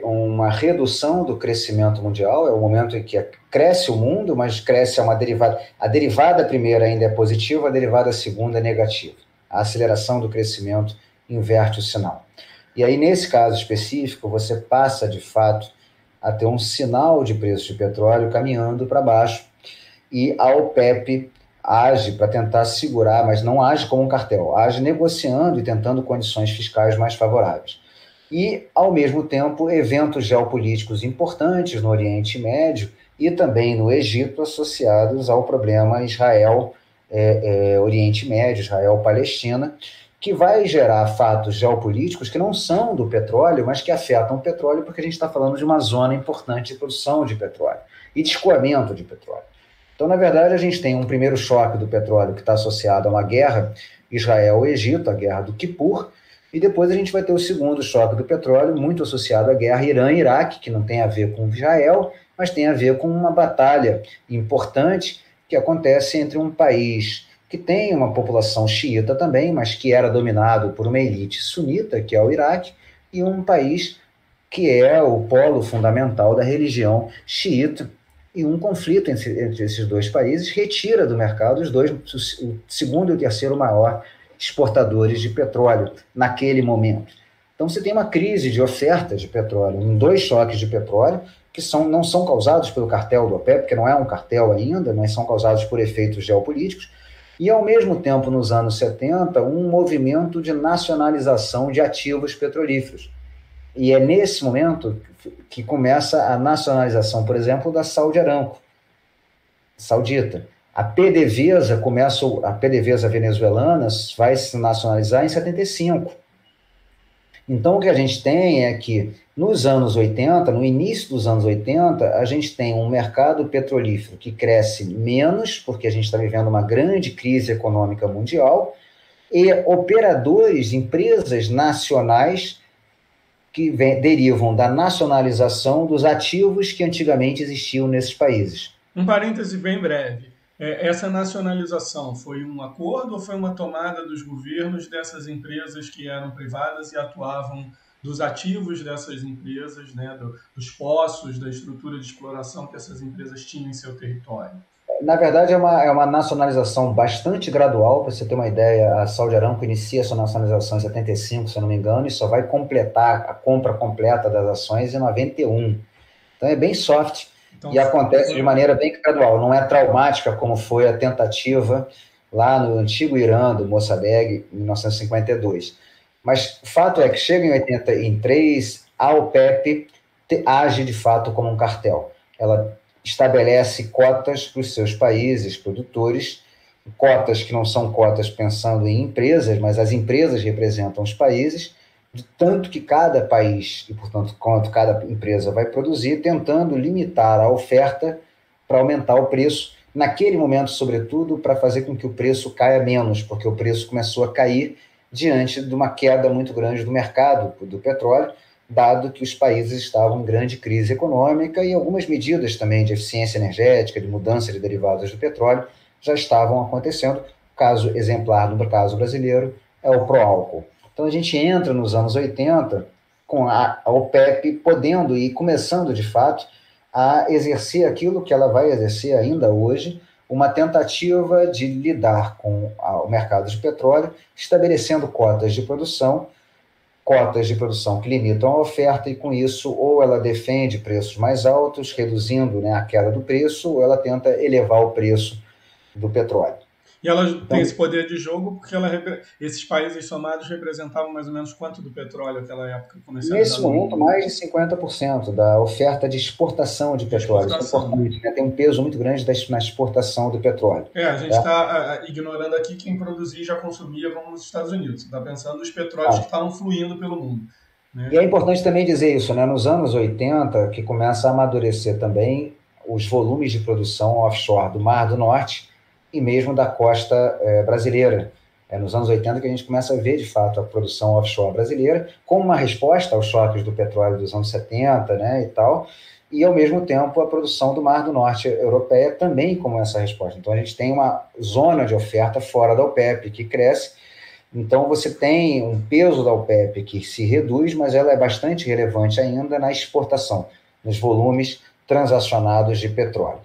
uma redução do crescimento mundial. É o momento em que cresce o mundo, mas cresce uma derivada. A derivada primeira ainda é positiva, a derivada segunda é negativa. A aceleração do crescimento inverte o sinal. E aí, nesse caso específico, você passa, de fato, a ter um sinal de preço de petróleo caminhando para baixo, e a OPEP age para tentar segurar, mas não age como um cartel, age negociando e tentando condições fiscais mais favoráveis. E, ao mesmo tempo, eventos geopolíticos importantes no Oriente Médio e também no Egito associados ao problema Israel-Oriente Médio, Israel-Palestina, que vai gerar fatos geopolíticos que não são do petróleo, mas que afetam o petróleo, porque a gente está falando de uma zona importante de produção de petróleo e de escoamento de petróleo. Então, na verdade, a gente tem um primeiro choque do petróleo que está associado a uma guerra Israel-Egito, a guerra do Quipur, e depois a gente vai ter o segundo choque do petróleo, muito associado à guerra Irã-Iraque, que não tem a ver com Israel, mas tem a ver com uma batalha importante que acontece entre um país que tem uma população xiita também, mas que era dominado por uma elite sunita, que é o Iraque, e um país que é o polo fundamental da religião xiita. E um conflito entre esses dois países retira do mercado os dois, o segundo e o terceiro maior exportadores de petróleo naquele momento. Então, você tem uma crise de oferta de petróleo, em 2 choques de petróleo, que não são causados pelo cartel do OPEP, porque não é um cartel ainda, mas são causados por efeitos geopolíticos, e, ao mesmo tempo, nos anos 70, um movimento de nacionalização de ativos petrolíferos. E é nesse momento que começa a nacionalização, por exemplo, da Saudi Aramco, saudita. A PDVSA venezuelana vai se nacionalizar em 75. Então, o que a gente tem é que, nos anos 80, no início dos anos 80, a gente tem um mercado petrolífero que cresce menos, porque a gente está vivendo uma grande crise econômica mundial, e operadores, empresas nacionais que derivam da nacionalização dos ativos que antigamente existiam nesses países. Um parêntese bem breve. Essa nacionalização foi um acordo ou foi uma tomada dos governos dessas empresas que eram privadas e atuavam dos ativos dessas empresas, né, dos poços, da estrutura de exploração que essas empresas tinham em seu território? Na verdade, é uma nacionalização bastante gradual. Para você ter uma ideia, a Saudi Aramco inicia sua nacionalização em 75, se eu não me engano, e só vai completar a compra completa das ações em 91. Então, é bem soft. Então, e acontece de maneira bem gradual, não é traumática como foi a tentativa lá no antigo Irã, do Mossadegh, em 1952. Mas o fato é que chega em 83, a OPEP age de fato como um cartel. Ela estabelece cotas para os seus países produtores, cotas que não são cotas pensando em empresas, mas as empresas representam os países, de tanto que cada país, e portanto quanto cada empresa vai produzir, tentando limitar a oferta para aumentar o preço, naquele momento, sobretudo, para fazer com que o preço caia menos, porque o preço começou a cair diante de uma queda muito grande do mercado do petróleo, dado que os países estavam em grande crise econômica e algumas medidas também de eficiência energética, de mudança de derivados do petróleo, já estavam acontecendo. O caso exemplar, no caso brasileiro, é o pró-álcool. Então, a gente entra nos anos 80 com a OPEP podendo e começando, de fato, a exercer aquilo que ela vai exercer ainda hoje, uma tentativa de lidar com o mercado de petróleo, estabelecendo cotas de produção que limitam a oferta, e com isso, ou ela defende preços mais altos, reduzindo, né, a queda do preço, ou ela tenta elevar o preço do petróleo. E ela tem esse poder de jogo porque esses países somados representavam mais ou menos quanto do petróleo naquela época? Nesse momento, mais de 50% da oferta de exportação de petróleo. Isso é importante, né? Tem um peso muito grande na exportação do petróleo. A gente está ignorando aqui quem produzia e já consumia, como nos Estados Unidos. Está pensando nos petróleos que estavam fluindo pelo mundo. Né? E é importante também dizer isso, né? Nos anos 80, que começa a amadurecer também os volumes de produção offshore do Mar do Norte, e mesmo da costa brasileira. É nos anos 80 que a gente começa a ver, de fato, a produção offshore brasileira como uma resposta aos choques do petróleo dos anos 70, né, e tal, e, ao mesmo tempo, a produção do Mar do Norte europeia também como essa resposta. Então, a gente tem uma zona de oferta fora da OPEP que cresce. Então, você tem um peso da OPEP que se reduz, mas ela é bastante relevante ainda na exportação, nos volumes transacionados de petróleo.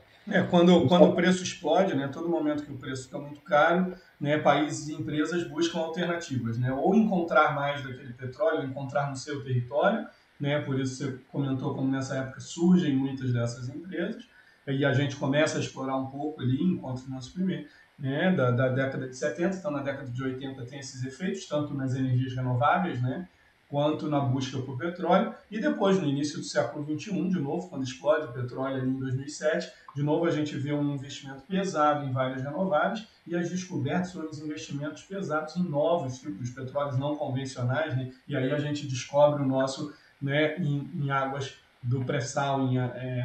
Quando o preço explode, né, todo momento que o preço fica muito caro, né, países e empresas buscam alternativas, né, ou encontrar mais daquele petróleo, encontrar no seu território, né, por isso você comentou como nessa época surgem muitas dessas empresas, e a gente começa a explorar um pouco ali, enquanto nosso primeiro, né, da década de 70, então na década de 80 tem esses efeitos, tanto nas energias renováveis, né, quanto na busca por petróleo, e depois, no início do século XXI, de novo, quando explode o petróleo ali em 2007, de novo a gente vê um investimento pesado em várias renováveis e as descobertas foram os investimentos pesados em novos tipos de petróleos não convencionais, né? E aí a gente descobre o nosso, né, em águas do pré-sal,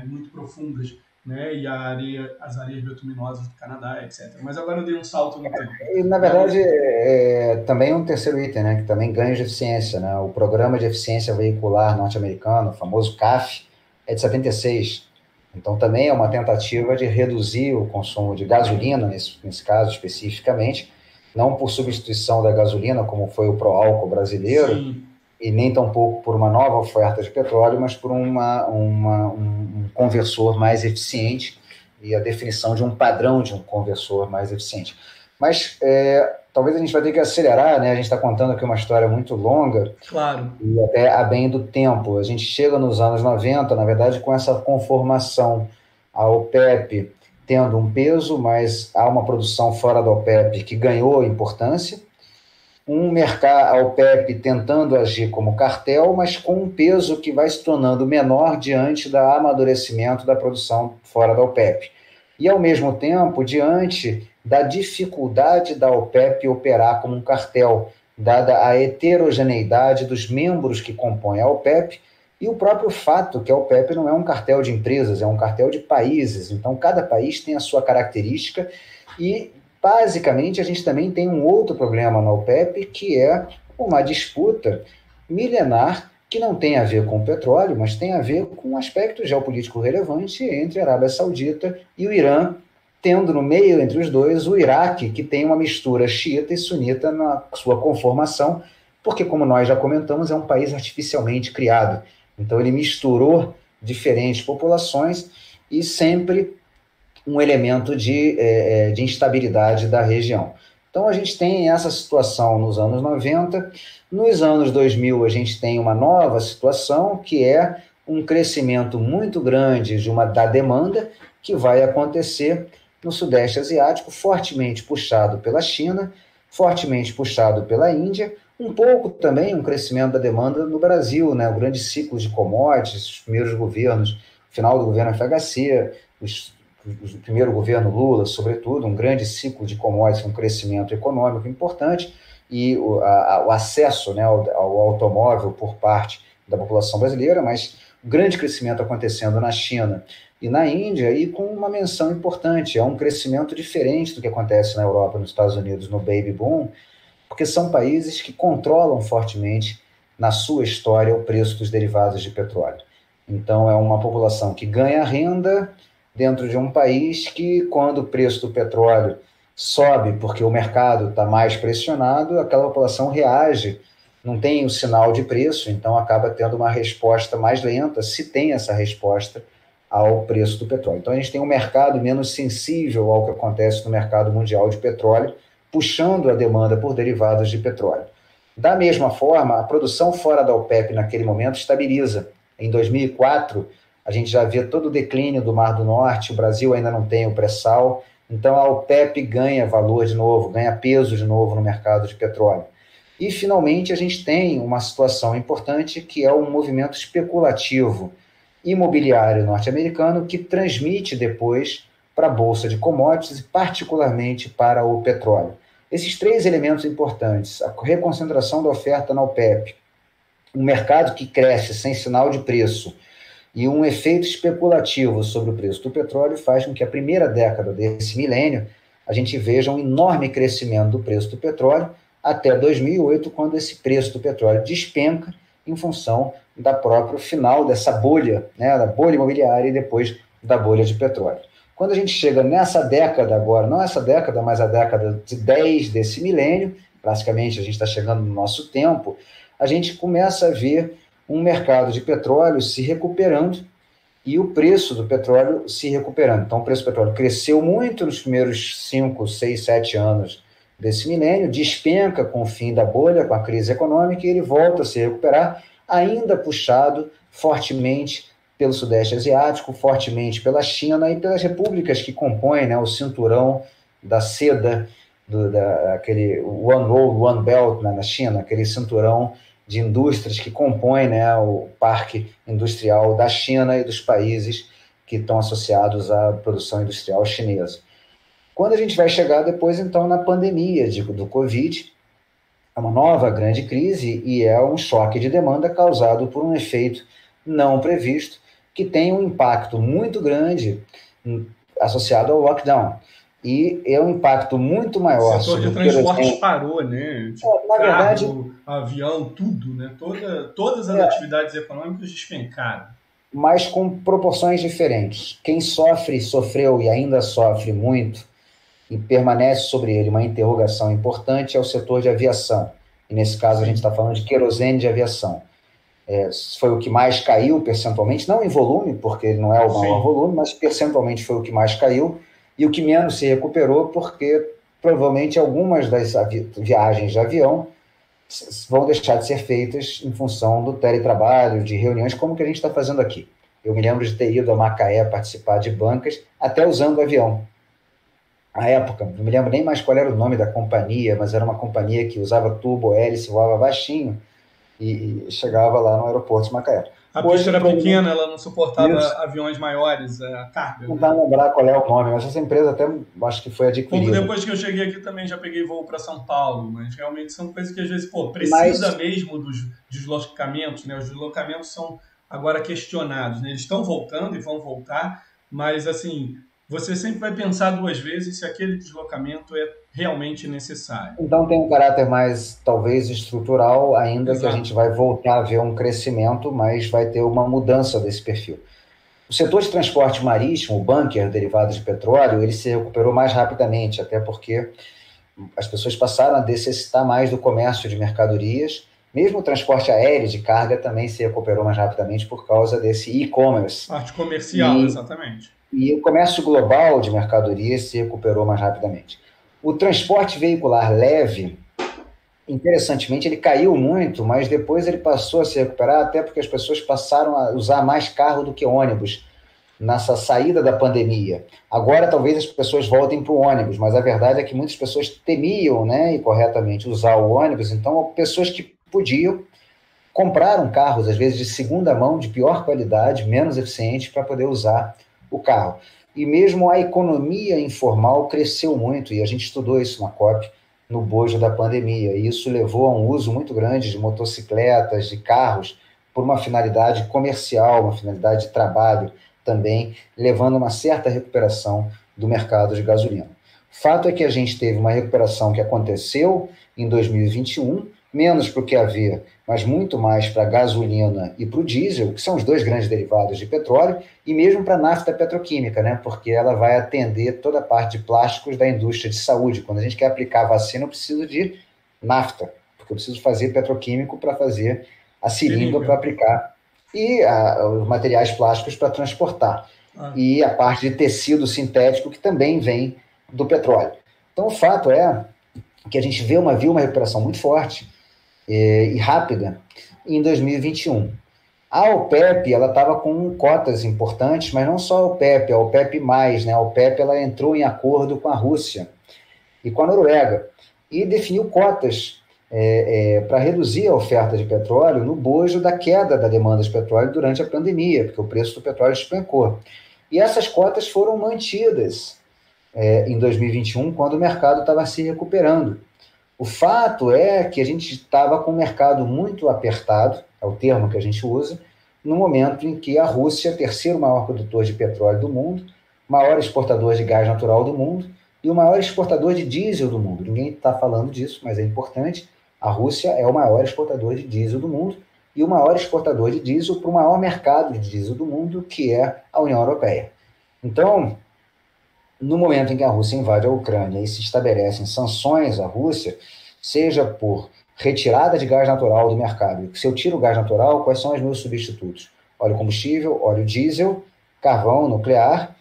muito profundas, né, e as areias bituminosas do Canadá, etc. Mas agora eu dei um salto no tempo. E, na verdade, também um terceiro item, né, que também ganha de eficiência, né, o Programa de Eficiência Veicular norte-americano, o famoso CAF, é de 76. Então, também é uma tentativa de reduzir o consumo de gasolina, nesse caso especificamente, não por substituição da gasolina, como foi o pró-álcool brasileiro, sim, e nem tampouco por uma nova oferta de petróleo, mas por um conversor mais eficiente e a definição de um padrão de um conversor mais eficiente. Mas talvez a gente vai ter que acelerar, né? A gente está contando aqui uma história muito longa, Claro. e até a bem do tempo. A gente chega nos anos 90, na verdade, com essa conformação, a OPEP tendo um peso, mas há uma produção fora da OPEP que ganhou importância, um mercado, a OPEP tentando agir como cartel, mas com um peso que vai se tornando menor diante do amadurecimento da produção fora da OPEP. E, ao mesmo tempo, diante da dificuldade da OPEP operar como um cartel, dada a heterogeneidade dos membros que compõem a OPEP e o próprio fato que a OPEP não é um cartel de empresas, é um cartel de países. Então, cada país tem a sua característica e, basicamente, a gente também tem um outro problema na OPEP, que é uma disputa milenar que não tem a ver com o petróleo, mas tem a ver com um aspecto geopolítico relevante entre a Arábia Saudita e o Irã, tendo no meio entre os dois o Iraque, que tem uma mistura xiita e sunita na sua conformação, porque, como nós já comentamos, é um país artificialmente criado. Então, ele misturou diferentes populações e sempre um elemento de instabilidade da região. Então, a gente tem essa situação nos anos 90. Nos anos 2000, a gente tem uma nova situação, que é um crescimento muito grande da demanda, que vai acontecer no Sudeste Asiático, fortemente puxado pela China, fortemente puxado pela Índia, um pouco também um crescimento da demanda no Brasil, né? O grande ciclo de commodities, os primeiros governos, final do governo FHC, o primeiro governo Lula, sobretudo, um grande ciclo de commodities, um crescimento econômico importante, e o acesso, né, ao automóvel por parte da população brasileira, mas um grande crescimento acontecendo na China e na Índia, e com uma menção importante, é um crescimento diferente do que acontece na Europa e nos Estados Unidos no baby boom, porque são países que controlam fortemente na sua história o preço dos derivados de petróleo. Então, é uma população que ganha renda dentro de um país que, quando o preço do petróleo sobe porque o mercado está mais pressionado, aquela população reage, não tem o sinal de preço, então acaba tendo uma resposta mais lenta, se tem essa resposta ao preço do petróleo. Então, a gente tem um mercado menos sensível ao que acontece no mercado mundial de petróleo, puxando a demanda por derivados de petróleo. Da mesma forma, a produção fora da OPEP naquele momento estabiliza. Em 2004, a gente já vê todo o declínio do Mar do Norte, o Brasil ainda não tem o pré-sal, então a OPEP ganha valor de novo, ganha peso de novo no mercado de petróleo. E, finalmente, a gente tem uma situação importante, que é um movimento especulativo imobiliário norte-americano que transmite depois para a Bolsa de Commodities e, particularmente, para o petróleo. Esses três elementos importantes, a reconcentração da oferta na OPEP, um mercado que cresce sem sinal de preço e um efeito especulativo sobre o preço do petróleo, faz com que a primeira década desse milênio a gente veja um enorme crescimento do preço do petróleo até 2008, quando esse preço do petróleo despenca em função da própria final dessa bolha, né, da bolha imobiliária e depois da bolha de petróleo. Quando a gente chega nessa década agora, não essa década, mas a década de 10 desse milênio, praticamente a gente está chegando no nosso tempo, a gente começa a ver um mercado de petróleo se recuperando e o preço do petróleo se recuperando. Então, o preço do petróleo cresceu muito nos primeiros 5, 6, 7 anos desse milênio, despenca com o fim da bolha, com a crise econômica, e ele volta a se recuperar, ainda puxado fortemente pelo Sudeste Asiático, fortemente pela China e pelas repúblicas que compõem, né, o cinturão da seda, aquele One Road, One Belt, né, na China, aquele cinturão de indústrias que compõem, né, o parque industrial da China e dos países que estão associados à produção industrial chinesa. Quando a gente vai chegar depois, então, na pandemia do Covid, é uma nova grande crise e é um choque de demanda causado por um efeito não previsto, que tem um impacto muito grande associado ao lockdown. E é um impacto muito maior. O setor de transportes parou, né? Tipo, na verdade, avião, tudo, né? Todas as atividades econômicas despencaram. Mas com proporções diferentes. Quem sofreu e ainda sofre muito, e permanece sobre ele uma interrogação importante, é o setor de aviação. E nesse caso a gente está falando de querosene de aviação. Foi o que mais caiu percentualmente, não em volume, porque ele não é o maior volume, mas percentualmente foi o que mais caiu, e o que menos se recuperou, porque provavelmente algumas das viagens de avião vão deixar de ser feitas em função do teletrabalho, de reuniões como que a gente está fazendo aqui. Eu me lembro de ter ido a Macaé participar de bancas, até usando o avião. À época, não me lembro nem mais qual era o nome da companhia, mas era uma companhia que usava turbo-hélice, voava baixinho e chegava lá no aeroporto de Macaé. A pista era pequena, ela não suportava aviões maiores, a carga. Não dá pra lembrar qual é o nome, mas essa empresa até acho que foi adquirida. Depois que eu cheguei aqui também já peguei voo para São Paulo, mas realmente são coisas que às vezes, precisa mesmo dos deslocamentos, né? Os deslocamentos são agora questionados, né? Eles estão voltando e vão voltar, mas assim, você sempre vai pensar duas vezes se aquele deslocamento é realmente necessário. Então tem um caráter mais, talvez, estrutural, ainda. Exato. Que a gente vai voltar a ver um crescimento, mas vai ter uma mudança desse perfil. O setor de transporte marítimo, o bunker, derivado de petróleo, ele se recuperou mais rapidamente, até porque as pessoas passaram a necessitar mais do comércio de mercadorias. Mesmo o transporte aéreo de carga também se recuperou mais rapidamente por causa desse e-commerce. Parte comercial, exatamente. E o comércio global de mercadorias se recuperou mais rapidamente. O transporte veicular leve, interessantemente, ele caiu muito, mas depois ele passou a se recuperar, até porque as pessoas passaram a usar mais carro do que ônibus nessa saída da pandemia. Agora, talvez as pessoas voltem para o ônibus, mas a verdade é que muitas pessoas temiam, né, e corretamente, usar o ônibus. Então, pessoas que podiam compraram carros, às vezes de segunda mão, de pior qualidade, menos eficiente, para poder usar o carro. E mesmo a economia informal cresceu muito, e a gente estudou isso na COP, no bojo da pandemia, e isso levou a um uso muito grande de motocicletas, de carros, por uma finalidade comercial, uma finalidade de trabalho também, levando uma certa recuperação do mercado de gasolina. Fato é que a gente teve uma recuperação que aconteceu em 2021, menos para o que havia, mas muito mais para a gasolina e para o diesel, que são os dois grandes derivados de petróleo, e mesmo para a nafta petroquímica, né? Porque ela vai atender toda a parte de plásticos da indústria de saúde. Quando a gente quer aplicar vacina, eu preciso de nafta, porque eu preciso fazer petroquímico para fazer a seringa para aplicar, e os materiais plásticos para transportar. E a parte de tecido sintético, que também vem do petróleo. Então, o fato é que a gente viu uma recuperação muito forte e rápida em 2021. A OPEP, ela estava com cotas importantes, mas não só a OPEP+, né? A OPEP, ela entrou em acordo com a Rússia e com a Noruega e definiu cotas para reduzir a oferta de petróleo no bojo da queda da demanda de petróleo durante a pandemia, porque o preço do petróleo despencou. E essas cotas foram mantidas em 2021, quando o mercado estava se recuperando. O fato é que a gente estava com o mercado muito apertado, é o termo que a gente usa, no momento em que a Rússia, terceiro maior produtor de petróleo do mundo, maior exportador de gás natural do mundo e o maior exportador de diesel do mundo. Ninguém está falando disso, mas é importante. A Rússia é o maior exportador de diesel do mundo e o maior exportador de diesel para o maior mercado de diesel do mundo, que é a União Europeia. Então, no momento em que a Rússia invade a Ucrânia e se estabelecem sanções à Rússia, seja por retirada de gás natural do mercado, se eu tiro o gás natural, quais são os meus substitutos? Óleo combustível, óleo diesel, carvão nuclear,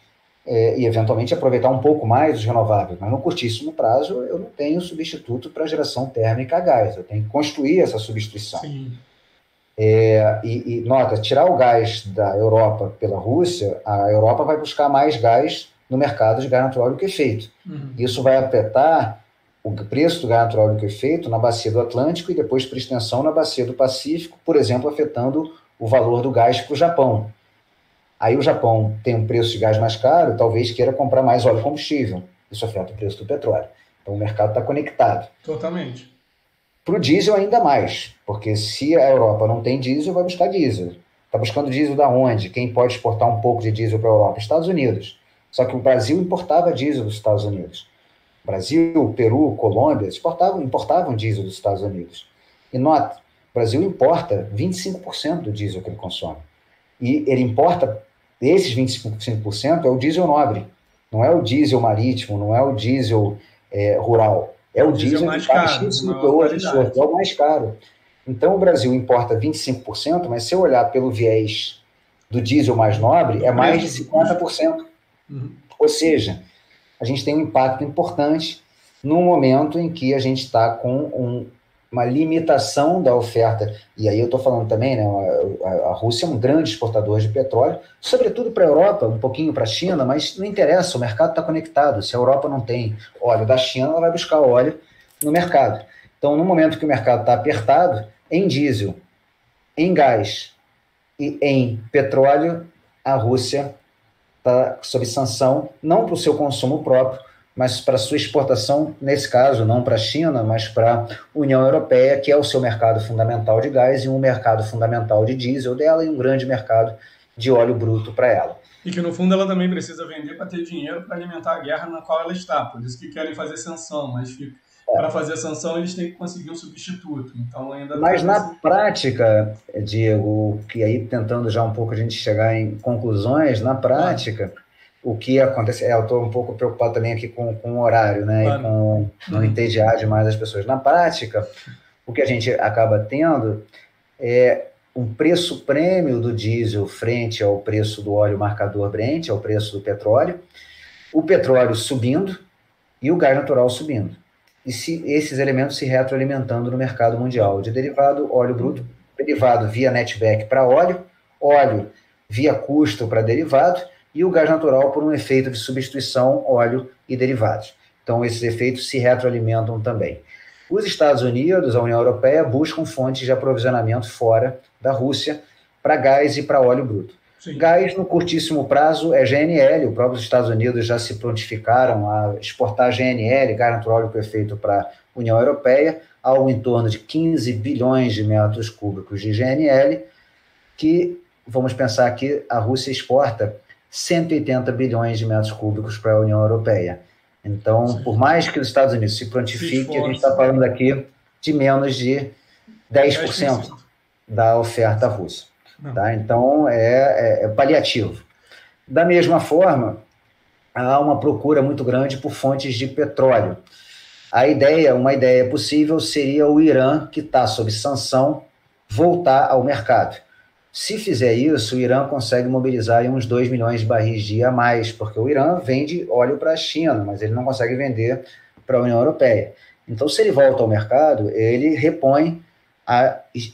e eventualmente aproveitar um pouco mais os renováveis. Mas no curtíssimo prazo, eu não tenho substituto para geração térmica a gás, eu tenho que construir essa substituição. Sim. E nota, tirar o gás da Europa pela Rússia, a Europa vai buscar mais gás no mercado de gás natural liquefeito. Isso vai afetar o preço do gás natural liquefeito na bacia do Atlântico e depois, por extensão, na bacia do Pacífico, por exemplo, afetando o valor do gás para o Japão. Aí o Japão tem um preço de gás mais caro, talvez queira comprar mais óleo combustível. Isso afeta o preço do petróleo. Então o mercado está conectado. Totalmente. Para o diesel ainda mais, porque se a Europa não tem diesel, vai buscar diesel. Está buscando diesel da onde? Quem pode exportar um pouco de diesel para a Europa? Estados Unidos. Só que o Brasil importava diesel dos Estados Unidos. Brasil, Peru, Colômbia importavam diesel dos Estados Unidos. E nota, o Brasil importa 25% do diesel que ele consome. E ele importa, esses 25% é o diesel nobre. Não é o diesel marítimo, não é o diesel rural. É o diesel mais caro, é o mais caro. Então o Brasil importa 25%, mas se eu olhar pelo viés do diesel mais nobre, é mais de 50%. Ou seja, a gente tem um impacto importante no momento em que a gente está com uma limitação da oferta, e aí eu estou falando também, né, a Rússia é um grande exportador de petróleo, sobretudo para a Europa, um pouquinho para a China, mas não interessa, o mercado está conectado. Se a Europa não tem óleo da China, ela vai buscar óleo no mercado. Então, no momento que o mercado está apertado, em diesel, em gás e em petróleo, a Rússia está sob sanção, não para o seu consumo próprio, mas para sua exportação, nesse caso, não para a China, mas para a União Europeia, que é o seu mercado fundamental de gás e um mercado fundamental de diesel dela e um grande mercado de óleo bruto para ela. E que, no fundo, ela também precisa vender para ter dinheiro para alimentar a guerra na qual ela está. Por isso que querem fazer sanção, mas para fazer sanção eles têm que conseguir um substituto. Então, ainda mas na prática, Diego, que aí tentando já um pouco a gente chegar em conclusões, na prática... O que acontece, eu estou um pouco preocupado também aqui com o horário, né, e com não entediar demais as pessoas. Na prática, o que a gente acaba tendo é um preço prêmio do diesel frente ao preço do óleo marcador Brent, ao preço do petróleo, o petróleo subindo e o gás natural subindo. E esses elementos se retroalimentando no mercado mundial, de derivado, óleo bruto, derivado via netback para óleo via custo para derivado, e o gás natural por um efeito de substituição, óleo e derivados. Então, esses efeitos se retroalimentam também. Os Estados Unidos, a União Europeia, buscam fontes de aprovisionamento fora da Rússia para gás e para óleo bruto. Sim. Gás, no curtíssimo prazo, é GNL. Os próprios Estados Unidos já se prontificaram a exportar GNL, gás natural liquefeito, para a União Europeia, algo em torno de 15 bilhões de metros cúbicos de GNL, que, vamos pensar que a Rússia exporta 180 bilhões de metros cúbicos para a União Europeia. Então, sim, por mais que os Estados Unidos se prontifiquem, a gente está falando aqui de menos de 10% da oferta russa. Tá? Então, é paliativo. Da mesma forma, há uma procura muito grande por fontes de petróleo. Uma ideia possível seria o Irã, que está sob sanção, voltar ao mercado. Se fizer isso, o Irã consegue mobilizar aí uns 2 milhões de barris dia a mais, porque o Irã vende óleo para a China, mas ele não consegue vender para a União Europeia. Então, se ele volta ao mercado, ele repõe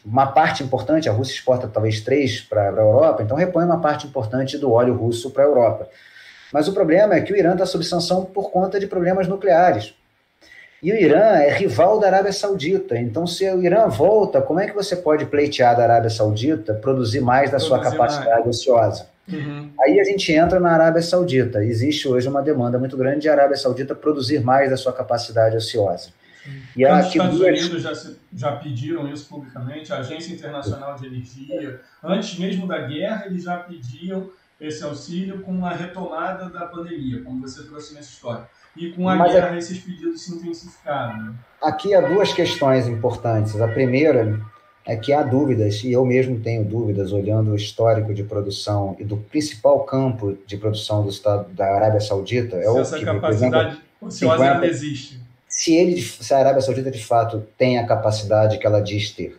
uma parte importante, a Rússia exporta talvez 3 para a Europa, então repõe uma parte importante do óleo russo para a Europa. Mas o problema é que o Irã está sob sanção por conta de problemas nucleares. E o Irã é rival da Arábia Saudita. Então, se o Irã volta, como é que você pode pleitear da Arábia Saudita produzir mais da sua capacidade ociosa? Uhum. Aí a gente entra na Arábia Saudita. Existe hoje uma demanda muito grande de a Arábia Saudita produzir mais da sua capacidade ociosa. E os Estados Unidos já pediram isso publicamente, a Agência Internacional de Energia. Antes mesmo da guerra, eles já pediam esse auxílio com a retomada da pandemia, como você trouxe nessa história. E com a guerra, esses pedidos se intensificaram. Né? Aqui há 2 questões importantes. A primeira é que há dúvidas, e eu mesmo tenho dúvidas, olhando o histórico de produção e do principal campo de produção do Estado da Arábia Saudita. Se essa capacidade ociosa ainda existe. Se a Arábia Saudita, de fato, tem a capacidade que ela diz ter.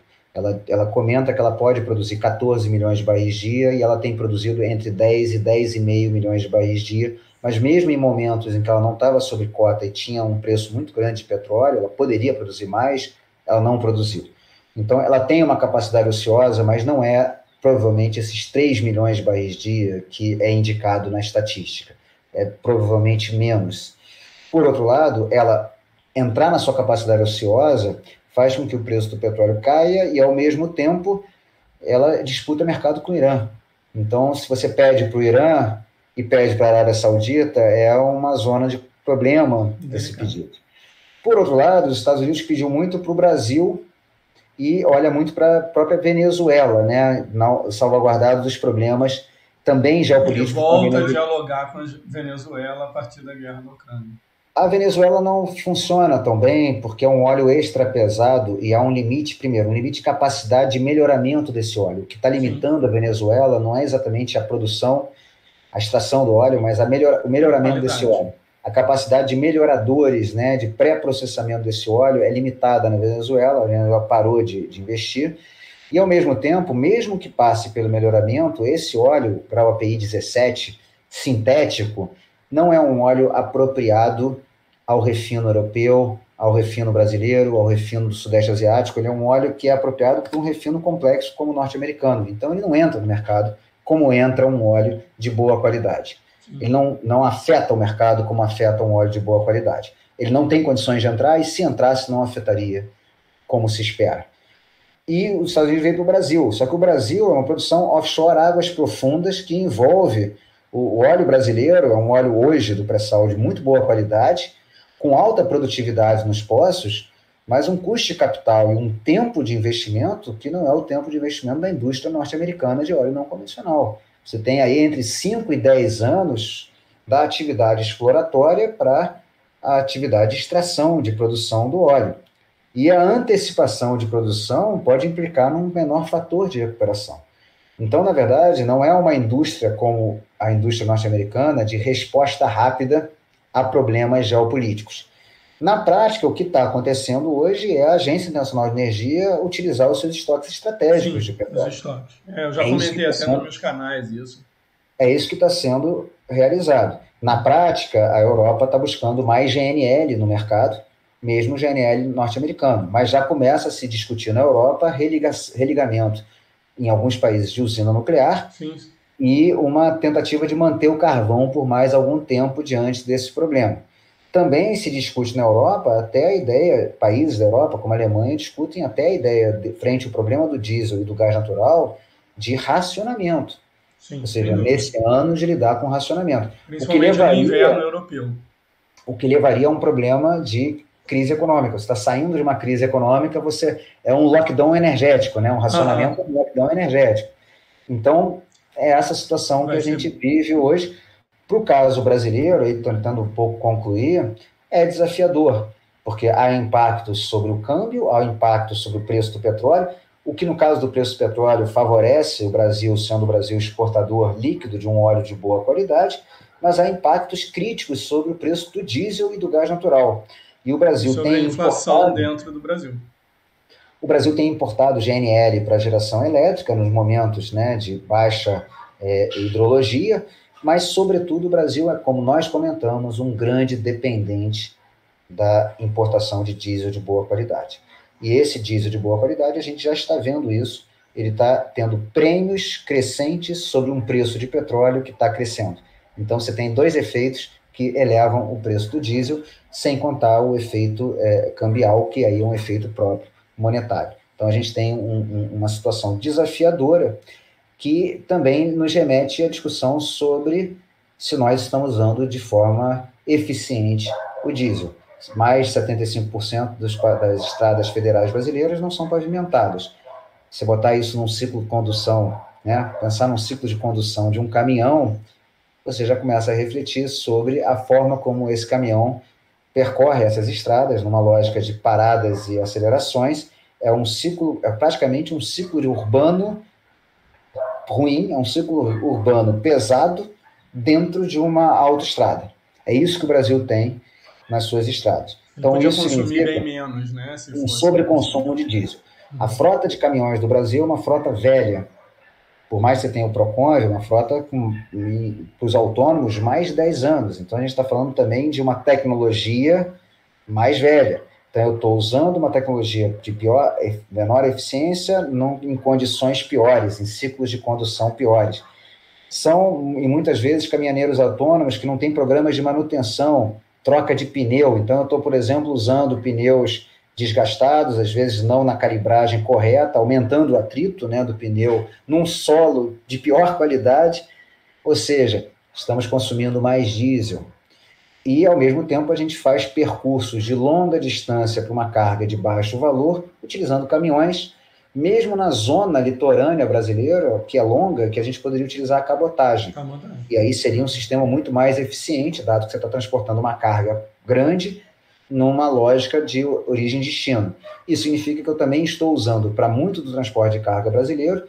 Ela comenta que ela pode produzir 14 milhões de barris dia, e ela tem produzido entre 10 e 10,5 milhões de barris dia, mas mesmo em momentos em que ela não estava sob cota e tinha um preço muito grande de petróleo, ela poderia produzir mais, ela não produziu. Então, ela tem uma capacidade ociosa, mas não é, provavelmente, esses 3 milhões de barris dia que é indicado na estatística. É provavelmente menos. Por outro lado, ela entrar na sua capacidade ociosa faz com que o preço do petróleo caia e, ao mesmo tempo, ela disputa mercado com o Irã. Então, se você pede para o Irã e pede para a Arábia Saudita, é uma zona de problema esse pedido. Por outro lado, os Estados Unidos pediu muito para o Brasil e olha muito para a própria Venezuela, né, salvaguardado dos problemas também geopolíticos. Ele volta a dialogar com a Venezuela a partir da guerra na Ucrânia. A Venezuela não funciona tão bem porque é um óleo extra pesado e há um limite, primeiro, um limite de capacidade de melhoramento desse óleo. O que está limitando a Venezuela não é exatamente a produção, a extração do óleo, mas o melhoramento desse óleo. A capacidade de melhoradores, né, de pré-processamento desse óleo é limitada na Venezuela, a Venezuela parou de investir, e ao mesmo tempo, mesmo que passe pelo melhoramento, esse óleo, grau API 17, sintético, não é um óleo apropriado ao refino europeu, ao refino brasileiro, ao refino do Sudeste Asiático. Ele é um óleo que é apropriado para um refino complexo como o norte-americano. Então, ele não entra no mercado como entra um óleo de boa qualidade. Ele não afeta o mercado como afeta um óleo de boa qualidade. Ele não tem condições de entrar, e se entrasse, não afetaria como se espera. E os Estados Unidos veio para o Brasil. Só que o Brasil é uma produção offshore, águas profundas, que envolve o óleo brasileiro. É um óleo hoje do pré-sal de muito boa qualidade, com alta produtividade nos poços, mas um custo de capital e um tempo de investimento que não é o tempo de investimento da indústria norte-americana de óleo não convencional. Você tem aí entre 5 e 10 anos da atividade exploratória para a atividade de extração, de produção do óleo. E a antecipação de produção pode implicar num menor fator de recuperação. Então, na verdade, não é uma indústria como a indústria norte-americana de resposta rápida a problemas geopolíticos. Na prática, o que está acontecendo hoje é a Agência Internacional de Energia utilizar os seus estoques estratégicos de petróleo. Os estoques. Eu já comentei até nos meus canais isso. É isso que está sendo realizado. Na prática, a Europa está buscando mais GNL no mercado, mesmo GNL norte-americano, mas já começa a se discutir na Europa religamento em alguns países de usina nuclear. Sim. E uma tentativa de manter o carvão por mais algum tempo diante desse problema. Também se discute na Europa até a ideia, países da Europa, como a Alemanha, discutem até a ideia, frente ao problema do diesel e do gás natural, de racionamento. Sim, ou seja, nesse ano de lidar com racionamento. Principalmente no inverno europeu. O que levaria a um problema de crise econômica. Você está saindo de uma crise econômica, você é um lockdown energético, né? Um racionamento é um lockdown energético. Então, é essa situação que a gente vive hoje. Para o caso brasileiro, e tentando um pouco concluir, é desafiador, porque há impactos sobre o câmbio, há impactos sobre o preço do petróleo, o que no caso do preço do petróleo favorece o Brasil, sendo o Brasil exportador líquido de um óleo de boa qualidade, mas há impactos críticos sobre o preço do diesel e do gás natural. E o Brasil sobre a inflação dentro do Brasil. O Brasil tem importado GNL para geração elétrica nos momentos, né, de baixa hidrologia, mas, sobretudo, o Brasil é, como nós comentamos, um grande dependente da importação de diesel de boa qualidade. E esse diesel de boa qualidade, a gente já está vendo isso, ele está tendo prêmios crescentes sobre um preço de petróleo que está crescendo. Então, você tem dois efeitos que elevam o preço do diesel, sem contar o efeito cambial, que aí é um efeito próprio monetário. Então, a gente tem uma situação desafiadora que também nos remete à discussão sobre se nós estamos usando de forma eficiente o diesel. Mais de 75% das estradas federais brasileiras não são pavimentadas. Se botar isso num ciclo de condução, né, pensar num ciclo de condução de um caminhão, você já começa a refletir sobre a forma como esse caminhão percorre essas estradas, numa lógica de paradas e acelerações. É praticamente um ciclo urbano ruim, é um ciclo urbano pesado dentro de uma autoestrada. É isso que o Brasil tem nas suas estradas. Então, isso consumir bem menos, né? Um sobreconsumo de diesel. A frota de caminhões do Brasil é uma frota velha. Por mais que você tenha o Procon, é uma frota para os autônomos mais de 10 anos. Então, a gente está falando também de uma tecnologia mais velha. Então, eu estou usando uma tecnologia de menor eficiência em condições piores, em ciclos de condução piores. São, e muitas vezes, caminhoneiros autônomos que não têm programas de manutenção, troca de pneu. Então, eu estou, por exemplo, usando pneus desgastados, às vezes não na calibragem correta, aumentando o atrito, né, do pneu num solo de pior qualidade. Ou seja, estamos consumindo mais diesel. E, ao mesmo tempo, a gente faz percursos de longa distância para uma carga de baixo valor, utilizando caminhões, mesmo na zona litorânea brasileira, que é longa, que a gente poderia utilizar a cabotagem. E aí seria um sistema muito mais eficiente, dado que você está transportando uma carga grande numa lógica de origem e destino. Isso significa que eu também estou usando, para muito do transporte de carga brasileiro,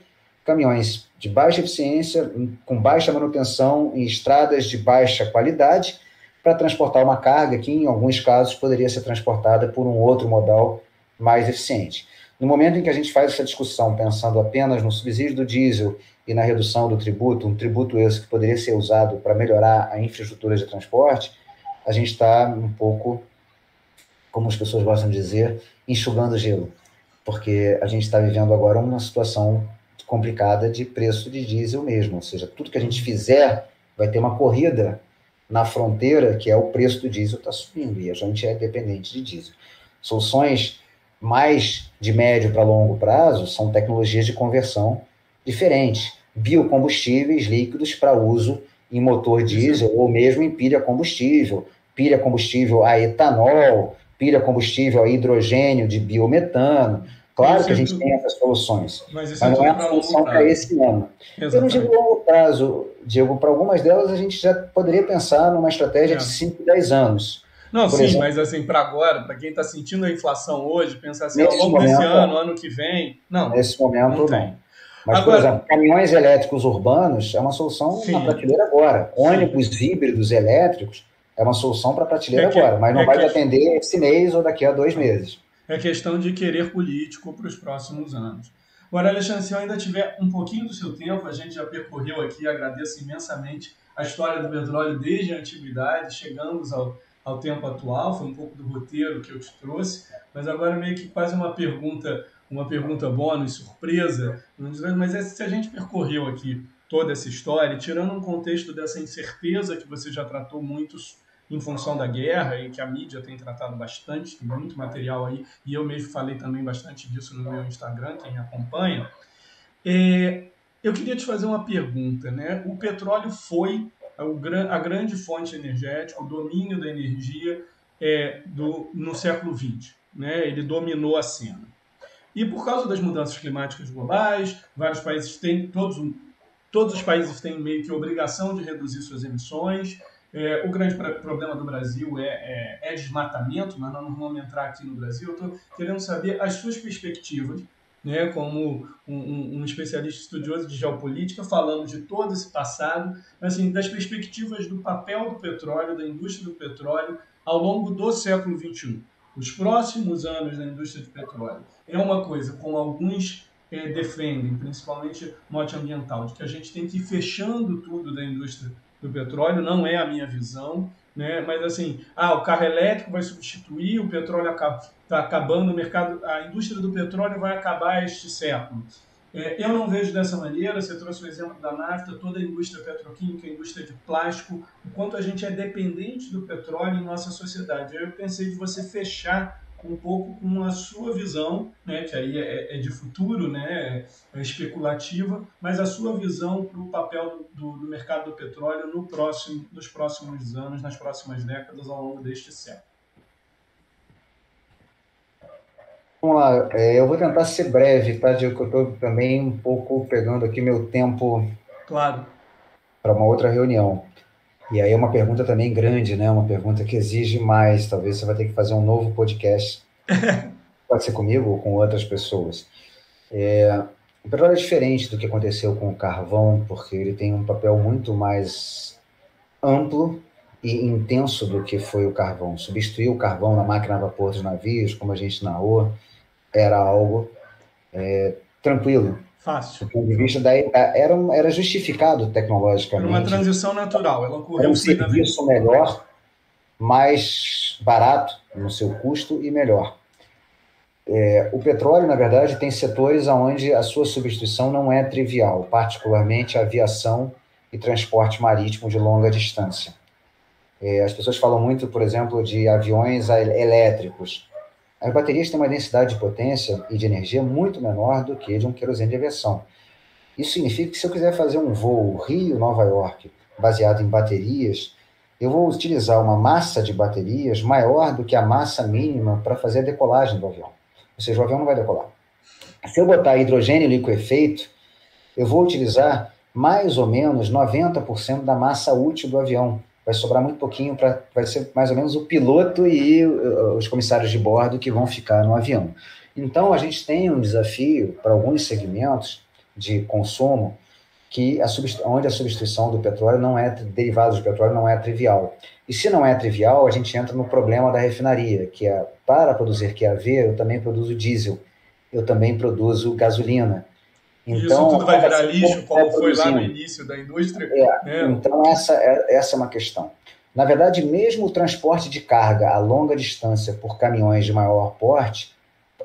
caminhões de baixa eficiência, com baixa manutenção, em estradas de baixa qualidade, para transportar uma carga que, em alguns casos, poderia ser transportada por um outro modal mais eficiente. No momento em que a gente faz essa discussão, pensando apenas no subsídio do diesel e na redução do tributo, um tributo esse que poderia ser usado para melhorar a infraestrutura de transporte, a gente está um pouco, como as pessoas gostam de dizer, enxugando gelo, porque a gente está vivendo agora uma situação complicada de preço de diesel mesmo, ou seja, tudo que a gente fizer vai ter uma corrida na fronteira, que é o preço do diesel está subindo, e a gente é dependente de diesel. Soluções mais de médio para longo prazo são tecnologias de conversão diferentes, biocombustíveis líquidos para uso em motor diesel ou mesmo em pilha combustível a etanol, pilha combustível a hidrogênio de biometano. Claro que a gente tem essas soluções, mas não é a solução para esse ano. Eu não digo longo prazo, Diego, para algumas delas a gente já poderia pensar numa estratégia de 5, 10 anos. Não, sim, exemplo, mas assim, para agora, para quem está sentindo a inflação hoje, pensar assim, ao longo desse ano que vem, não. Nesse momento, não tem. Mas, agora, por exemplo, caminhões elétricos urbanos é uma solução na prateleira agora. Ônibus híbridos elétricos é uma solução para a prateleira agora, mas não vai atender esse mês ou daqui a 2 meses. É questão de querer político para os próximos anos. Agora, Alexandre, se eu ainda tiver um pouquinho do seu tempo, a gente já percorreu aqui, agradeço imensamente a história do petróleo desde a antiguidade, chegamos ao tempo atual, foi um pouco do roteiro que eu te trouxe, mas agora meio que quase uma pergunta bônus, surpresa, mas se a gente percorreu aqui toda essa história, tirando um contexto dessa incerteza que você já tratou muito em função da guerra e que a mídia tem tratado bastante, tem muito material aí, e eu mesmo falei também bastante disso no meu Instagram, quem me acompanha, eu queria te fazer uma pergunta, né? O petróleo foi a grande fonte energética, o domínio da energia no século XX, né? Ele dominou a cena. E por causa das mudanças climáticas globais, vários países têm, todos os países têm meio que obrigação de reduzir suas emissões. O grande problema do Brasil é desmatamento, mas nós não vamos entrar aqui no Brasil. Eu estou querendo saber as suas perspectivas, né, como um especialista estudioso de geopolítica, falando de todo esse passado, assim, das perspectivas do papel do petróleo, da indústria do petróleo, ao longo do século XXI. Os próximos anos da indústria de petróleo é uma coisa, como alguns defendem, principalmente mote ambiental, de que a gente tem que ir fechando tudo da indústria do petróleo, não é a minha visão, né? Mas assim, o carro elétrico vai substituir, o petróleo está acabando, o mercado, a indústria do petróleo vai acabar este século. Eu não vejo dessa maneira, você trouxe o exemplo da nafta, toda a indústria petroquímica, a indústria de plástico, o quanto a gente é dependente do petróleo em nossa sociedade. Eu pensei de você fechar um pouco com a sua visão, né, que aí é de futuro, né, é especulativa, mas a sua visão para o papel do mercado do petróleo nos próximos anos, nas próximas décadas, ao longo deste século. Vamos lá, eu vou tentar ser breve, tá, Diego? Eu estou também um pouco pegando aqui meu tempo para uma outra reunião. E aí é uma pergunta também grande, né? Uma pergunta que exige mais. Talvez você vai ter que fazer um novo podcast. Pode ser comigo ou com outras pessoas. O petróleo é diferente do que aconteceu com o carvão, porque ele tem um papel muito mais amplo e intenso do que foi o carvão. Substituir o carvão na máquina a vapor dos navios, como a gente narrou, era algo tranquilo. Fácil. Do ponto de vista era justificado tecnologicamente. Era uma transição natural. Ela ocorreu. Era um serviço melhor, mais barato no seu custo e melhor. O petróleo, na verdade, tem setores onde a sua substituição não é trivial, particularmente a aviação e transporte marítimo de longa distância. As pessoas falam muito, por exemplo, de aviões elétricos. As baterias têm uma densidade de potência e de energia muito menor do que de um querosene de aviação. Isso significa que se eu quiser fazer um voo Rio-Nova York baseado em baterias, eu vou utilizar uma massa de baterias maior do que a massa mínima para fazer a decolagem do avião. Ou seja, o avião não vai decolar. Se eu botar hidrogênio liquefeito, eu vou utilizar mais ou menos 90% da massa útil do avião. Vai sobrar muito pouquinho, vai ser mais ou menos o piloto e os comissários de bordo que vão ficar no avião. Então, a gente tem um desafio para alguns segmentos de consumo onde a substituição do petróleo derivados do petróleo não é trivial. E se não é trivial, a gente entra no problema da refinaria, que é, para produzir QAV, eu também produzo diesel, eu também produzo gasolina. Então, isso tudo vai virar lixo, como foi lá no início da indústria. Então, essa é uma questão. Na verdade, mesmo o transporte de carga a longa distância por caminhões de maior porte,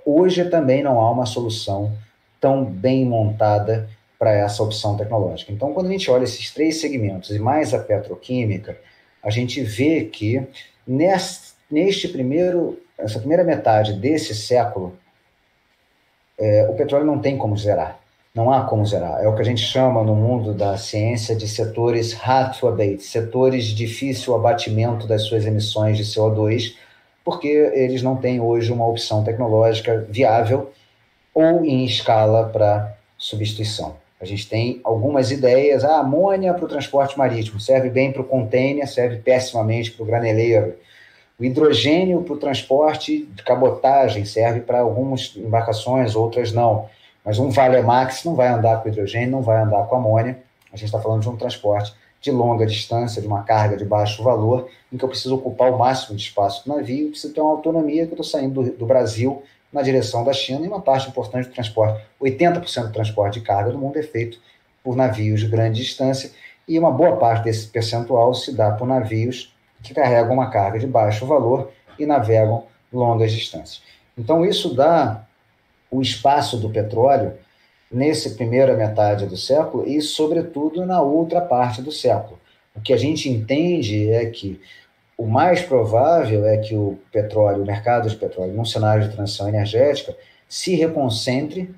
hoje também não há uma solução tão bem montada para essa opção tecnológica. Então, quando a gente olha esses 3 segmentos e mais a petroquímica, a gente vê que essa primeira metade desse século, o petróleo não tem como zerar. Não há como zerar. É o que a gente chama no mundo da ciência de setores hard to abate, setores de difícil abatimento das suas emissões de CO2, porque eles não têm hoje uma opção tecnológica viável ou em escala para substituição. A gente tem algumas ideias, a amônia para o transporte marítimo, serve bem para o container, serve pessimamente para o graneleiro. O hidrogênio para o transporte de cabotagem serve para algumas embarcações, outras não. Mas um Valemax não vai andar com hidrogênio, não vai andar com amônia. A gente está falando de um transporte de longa distância, de uma carga de baixo valor, em que eu preciso ocupar o máximo de espaço do navio, preciso ter uma autonomia, que eu estou saindo do Brasil na direção da China, e uma parte importante do transporte, 80% do transporte de carga do mundo é feito por navios de grande distância, e uma boa parte desse percentual se dá por navios que carregam uma carga de baixo valor e navegam longas distâncias. Então, isso dá o espaço do petróleo nessa primeira metade do século e, sobretudo, na outra parte do século. O que a gente entende é que o mais provável é que o petróleo, o mercado de petróleo, num cenário de transição energética, se reconcentre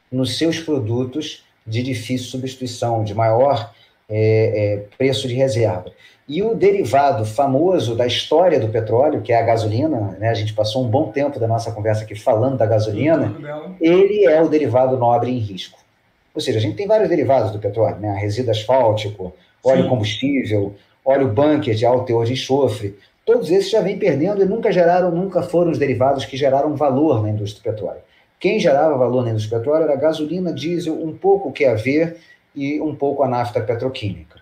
nos seus produtos de difícil substituição, de maior preço de reserva. E o derivado famoso da história do petróleo, que é a gasolina, né? A gente passou um bom tempo da nossa conversa aqui falando da gasolina, ele é o derivado nobre em risco. Ou seja, a gente tem vários derivados do petróleo, né? Resíduo asfáltico, óleo combustível, óleo bunker de alto teor de enxofre. Todos esses já vêm perdendo e nunca foram os derivados que geraram valor na indústria do petróleo. Quem gerava valor na indústria do petróleo era a gasolina, diesel, um pouco o QAV e um pouco a nafta petroquímica.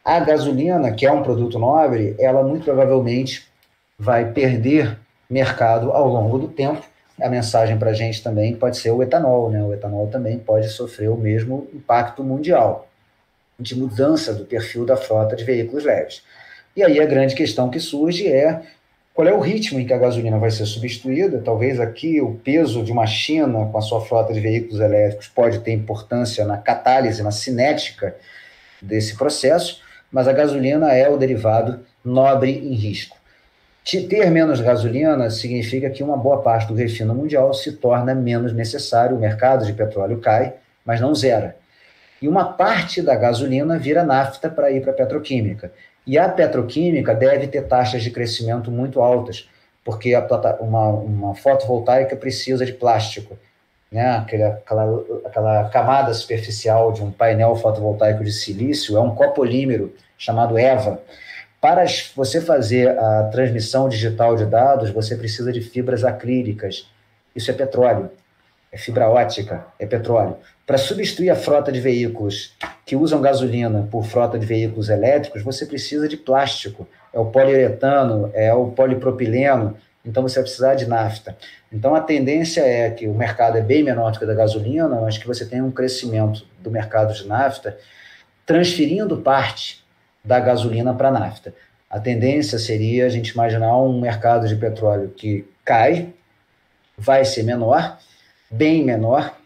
A gasolina, que é um produto nobre, ela muito provavelmente vai perder mercado ao longo do tempo. A mensagem para a gente também pode ser o etanol, né? O etanol também pode sofrer o mesmo impacto mundial de mudança do perfil da frota de veículos leves. E aí a grande questão que surge é qual é o ritmo em que a gasolina vai ser substituída. Talvez aqui o peso de uma China com a sua frota de veículos elétricos pode ter importância na catálise, na cinética desse processo, mas a gasolina é o derivado nobre em risco. Ter menos gasolina significa que uma boa parte do refino mundial se torna menos necessário, o mercado de petróleo cai, mas não zera. E uma parte da gasolina vira nafta para ir para a petroquímica. E a petroquímica deve ter taxas de crescimento muito altas, porque uma fotovoltaica precisa de plástico, né? Aquela camada superficial de um painel fotovoltaico de silício é um copolímero chamado EVA. Para você fazer a transmissão digital de dados, você precisa de fibras acrílicas. Isso é petróleo, é fibra ótica, é petróleo. Para substituir a frota de veículos que usam gasolina por frota de veículos elétricos, você precisa de plástico. É o poliuretano, é o polipropileno, então você vai precisar de nafta. Então a tendência é que o mercado é bem menor do que o da gasolina, mas que você tem um crescimento do mercado de nafta transferindo parte da gasolina para a nafta. A tendência seria a gente imaginar um mercado de petróleo que cai, vai ser menor, bem menor,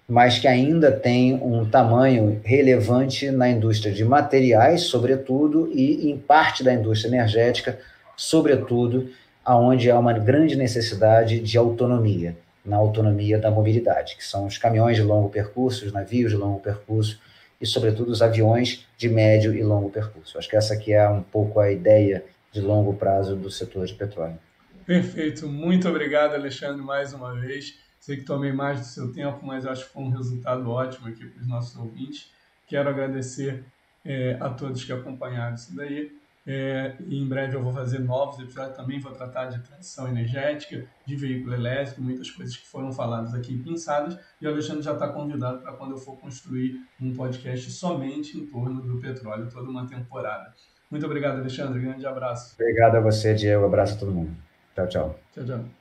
mas que ainda tem um tamanho relevante na indústria de materiais, sobretudo, e em parte da indústria energética, sobretudo, onde há uma grande necessidade de autonomia, na autonomia da mobilidade, que são os caminhões de longo percurso, os navios de longo percurso, e, sobretudo, os aviões de médio e longo percurso. Acho que essa aqui é um pouco a ideia de longo prazo do setor de petróleo. Perfeito. Muito obrigado, Alexandre, mais uma vez. Sei que tomei mais do seu tempo, mas acho que foi um resultado ótimo aqui para os nossos ouvintes. Quero agradecer a todos que acompanharam isso daí. E em breve eu vou fazer novos episódios também, vou tratar de transição energética, de veículo elétrico, muitas coisas que foram faladas aqui pensadas, e o Alexandre já está convidado para quando eu for construir um podcast somente em torno do petróleo, toda uma temporada. Muito obrigado, Alexandre, grande abraço. Obrigado a você, Diego, abraço a todo mundo. Tchau, tchau. Tchau, tchau.